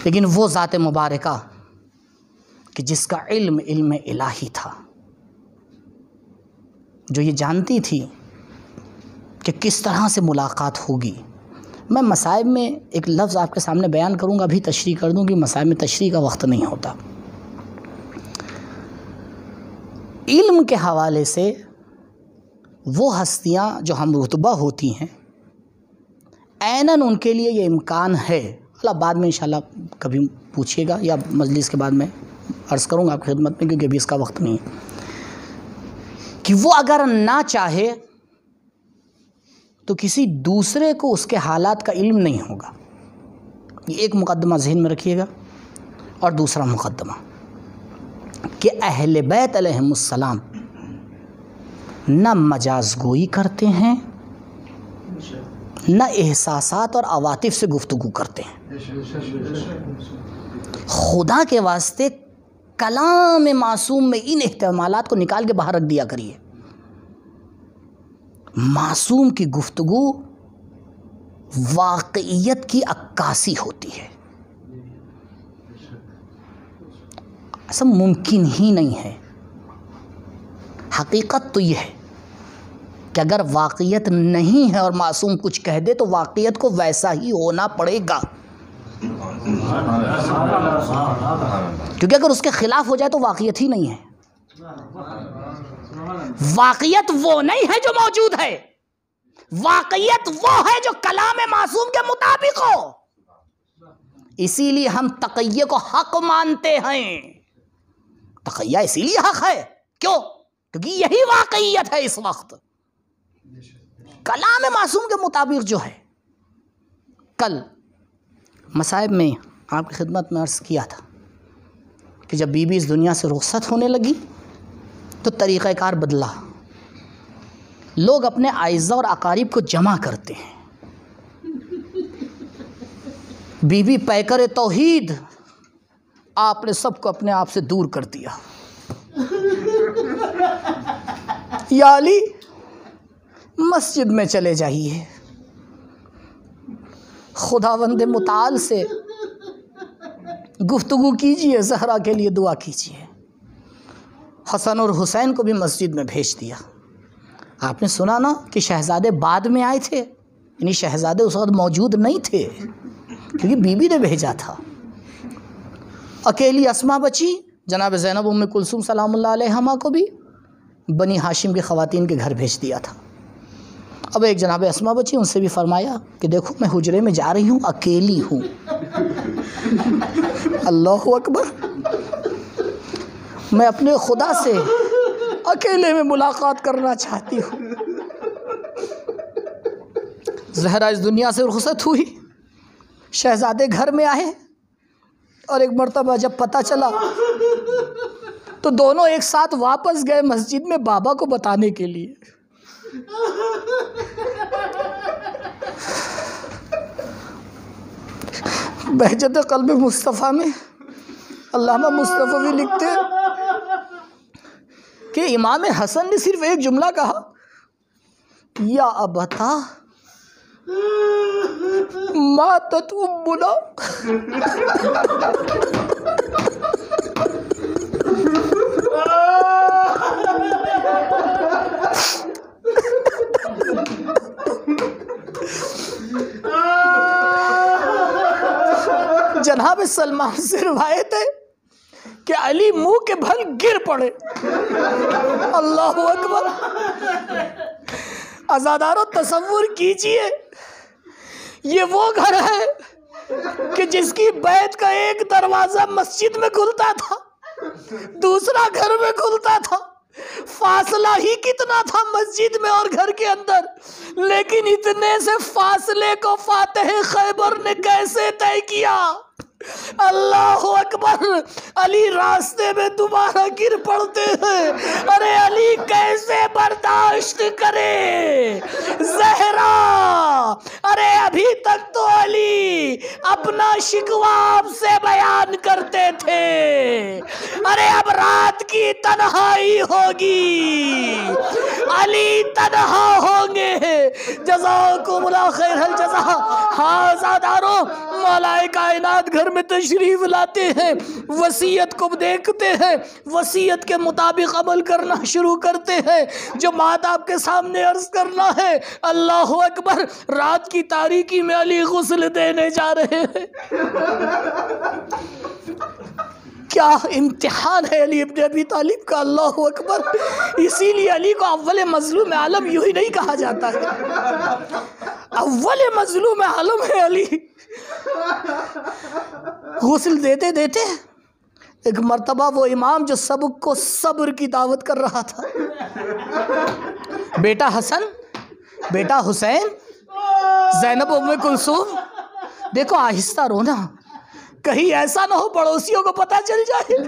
لیکن وہ ذات مبارکہ کہ جس کا علم الہی تھا، جو یہ جانتی تھی کہ کس طرح سے ملاقات ہوگی. میں مصائب میں ایک لفظ آپ کے سامنے بیان کروں گا، ابھی تشریح کر دوں کہ مصائب میں تشریح کا وقت نہیں ہوتا. علم کے حوالے سے وہ ہستیاں جو ہم رتبہ ہوتی ہیں، عیناً ان کے لیے یہ امکان ہے. اللہ بعد میں انشاءاللہ کبھی پوچھیے گا یا مجلس کے بعد میں عرض کروں گا آپ کی خدمت میں، کیونکہ ابھی اس کا وقت نہیں ہے، کہ وہ اگر نہ چاہے تو کسی دوسرے کو اس کے حالات کا علم نہیں ہوگا. یہ ایک مقدمہ ذہن میں رکھیے گا. اور دوسرا مقدمہ کہ اہل بیت علیہم السلام نہ مجاز گوئی کرتے ہیں، نہ احساسات اور عواطف سے گفتگو کرتے ہیں. خدا کے واسطے کلام معصوم میں ان احتمالات کو نکال کے باہر رکھ دیا کریے. معصوم کی گفتگو واقعیت کی عکاسی ہوتی ہے. ایسا ممکن ہی نہیں ہے. حقیقت تو یہ ہے کہ اگر واقعیت نہیں ہے اور معصوم کچھ کہہ دے تو واقعیت کو ویسا ہی ہونا پڑے گا، کیونکہ اگر اس کے خلاف ہو جائے تو واقعیت ہی نہیں ہے. واقعیت وہ نہیں ہے جو موجود ہے، واقعیت وہ ہے جو کلام معصوم کے مطابق ہو. اسی لیے ہم تقیہ کو حق مانتے ہیں. تقیہ اسی لیے حق ہے، کیوں؟ کیونکہ یہی واقعیت ہے اس وقت، کلام معصوم کے مطابق جو ہے. کل مصائب میں آپ کی خدمت میں عرض کیا تھا کہ جب بی بی اس دنیا سے رخصت ہونے لگی تو طریقہ کار بدلا. لوگ اپنے اعزاء اور اقارب کو جمع کرتے ہیں. بی بی پیکر توحید، آپ نے سب کو اپنے آپ سے دور کر دیا. یا علی مسجد میں چلے جائیے، خداوند متعال سے گفتگو کیجئے، زہرا کے لیے دعا کیجئے. حسن اور حسین کو بھی مسجد میں بھیج دیا. آپ نے سنا نا کہ شہزادے بعد میں آئے تھے، یعنی شہزادے اس وقت موجود نہیں تھے کیونکہ بی بی نے بھیجا تھا. اکیلی اسما بچی، جناب زینب ام کلثوم سلام اللہ علیہما کو بھی بنی ہاشم کی خواتین کے گھر بھیج دیا تھا. اب ایک جناب اسما بچی، ان سے بھی فرمایا کہ دیکھو میں حجرے میں جا رہی ہوں، اکیلی ہوں. اللہ اکبر، میں اپنے خدا سے اکیلے میں ملاقات کرنا چاہتی ہوں. زہرا اس دنیا سے رخصت ہوئی، شہزادے گھر میں آئے، اور ایک مرتبہ جب پتہ چلا تو دونوں ایک ساتھ واپس گئے مسجد میں بابا کو بتانے کے لیے. بہجت قلب مصطفیٰ میں علامہ مصطفی لکھتے کہ امام حسن نے صرف ایک جملہ کہا، یا ابتا ماتت امنا. جناب سلمان سے روایت ہے کہ علی منہ کے بھل گر پڑے. اللہ اکبر. عزادارو تصور کیجئے، یہ وہ گھر ہے کہ جس کی بیت کا ایک دروازہ مسجد میں کھلتا تھا، دوسرا گھر میں کھلتا تھا. فاصلہ ہی کتنا تھا مسجد میں اور گھر کے اندر، لیکن اتنے سے فاصلے کو فاتح خیبر نے کیسے طے کیا؟ اللہ اکبر! علی راستے میں دوبارہ گر پڑتے ہیں۔ ارے علی کیسے برداشت کرے زہرا؟ ارے ابھی تک تو علی اپنا شکوہ آپ سے بیان کرتے تھے، ارے اب رات کی تنہائی ہوگی، علی تنہا ہوں گے۔ جزاکم اللہ خیر الجزا۔ ہاں زاداروں، مولا کائنات گھر میں تشریف لاتے ہیں، وصیت کو دیکھتے ہیں، وصیت کے مطابق عمل کرنا شروع کرتے ہیں۔ جو بات آپ کے سامنے عرض کرنا ہے، اللہ اکبر! رات کی تاریکی میں علی غسل دینے جا رہے ہیں۔ کیا امتحان ہے علی ابن ابی طالب کا! اللہ اکبر! اسی لیے علی کو اول مظلوم عالم یوں ہی نہیں کہا جاتا ہے، اول مظلوم عالم ہے علی۔ غسل دیتے دیتے ایک مرتبہ وہ امام جو سب کو صبر کی دعوت کر رہا تھا، بیٹا حسن، بیٹا حسین، زینب ام کلثوم، دیکھو آہستہ رونا، کہیں ایسا نہ ہو پڑوسیوں کو پتہ چل جائے۔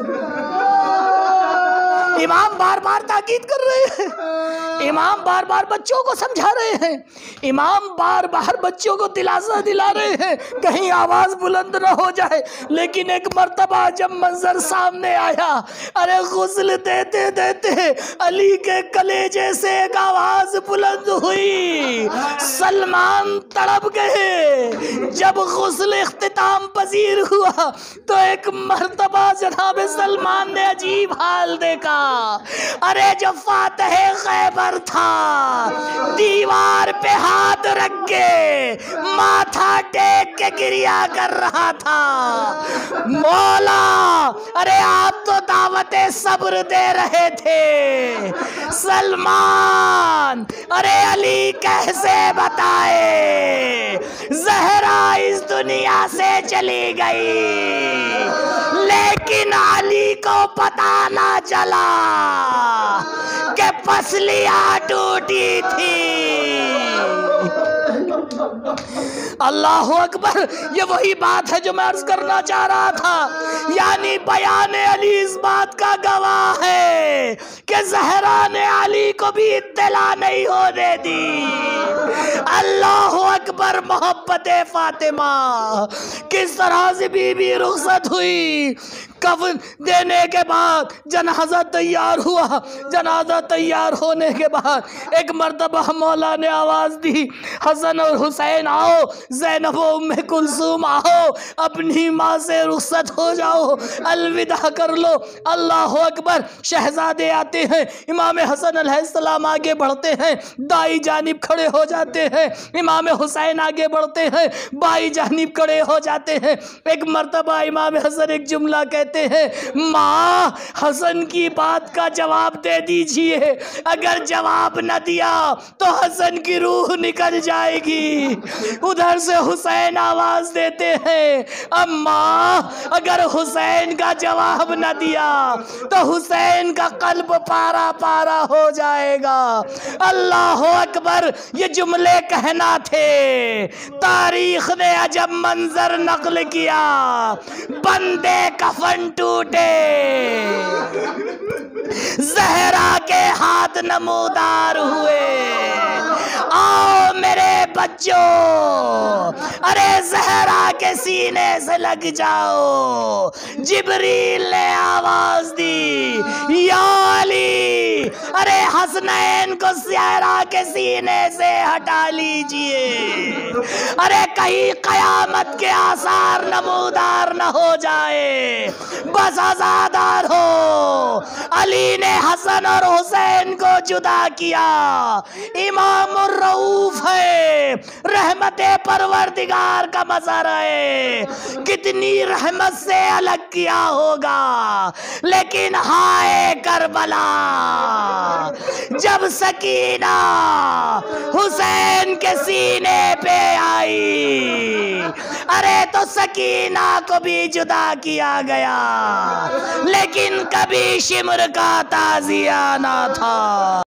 امام بار بار تاکید کر رہے ہیں، امام بار بار بچوں کو سمجھا رہے ہیں، امام بار بار بچوں کو دلاسا دلا رہے ہیں کہیں آواز بلند نہ ہو جائے۔ لیکن ایک مرتبہ جب منظر سامنے آیا، ارے غسل دیتے دیتے علی کے کلیجے سے ایک آواز بلند ہوئی، سلمان تڑپ گئے۔ جب غسل اختتام پذیر ہوا تو ایک مرتبہ جناب سلمان نے عجیب حال دیکھا۔ ارے جو فاتح خیبر تھا، دیوار پہ ہاتھ رکھ کے ماتھا ٹیک کے گریہ کر رہا تھا۔ مولا، ارے آپ تو دعوت صبر دے رہے تھے، سلمان ارے علی کیسے بتائے؟ زہرا اس دنیا سے چلی گئی، لیکن علی کو پتہ نہ چلا کہ پسلیاں ٹوٹی تھی۔ اللہ اکبر! یہ وہی بات ہے جو میں عرض کرنا چاہ رہا تھا، یعنی بیان علی اس بات کا گواہ ہے کہ زہرا نے علی کو بھی اطلاع نہیں ہونے دی۔ اللہ اکبر! محبت فاطمہ کس طرح سے بی بی رخصت ہوئی، کفن دینے کے بعد جنازہ تیار ہوا، جنازہ تیار ہونے کے بعد ایک مرتبہ مولا نے آواز دی، حسن اور حسین آؤ، زینب و ام کلثوم آؤ، اپنی ماں سے رخصت ہو جاؤ، الوداع کر لو۔ اللہ اکبر! شہزادے آتے ہیں، امام حسن علیہ السلام آگے بڑھتے ہیں، دائی جانب کھڑے ہو جاتے ہیں، امام حسین آگے بڑھتے ہیں، بائی جانب کھڑے ہو جاتے ہیں۔ ایک مرتبہ امام حسن ایک جملہ کہتے ہیں، ماں حسن کی بات کا جواب دے دیجئے، اگر جواب نہ دیا تو حسن کی روح نکل جائے گی۔ ادھر سے حسین آواز دیتے ہیں، اماں اگر حسین کا جواب نہ دیا تو حسین کا قلب پارا پارا ہو جائے گا۔ اللہ اکبر! یہ جملے کہنا تھے، تاریخ نے عجب منظر نقل کیا، بندے کفن ٹوٹے، زہرا کے ہاتھ نمودار ہوئے، آؤ میرے بچوں، ارے زہرا کے سینے سے لگ جاؤ۔ جبریل نے آواز دی، یا علی، ارے حسنین کو زہرا کے سینے سے ہٹا لیجئے، ارے کہیں قیامت کے آثار نمودار نہ ہو جائے، بس آزادار ہو۔ علی نے حسن اور حسین کو جدا کیا۔ امام الرؤوف ہے، رحمت پروردگار کا مظہر ہے، کتنی رحمت سے الگ کیا ہوگا، لیکن ہائے کربلا، جب سکینہ حسین کے سینے پہ آئی، ارے تو سکینہ کو بھی جدا کیا گیا، لیکن کبھی شمر کا تعزیہ نہ تھا۔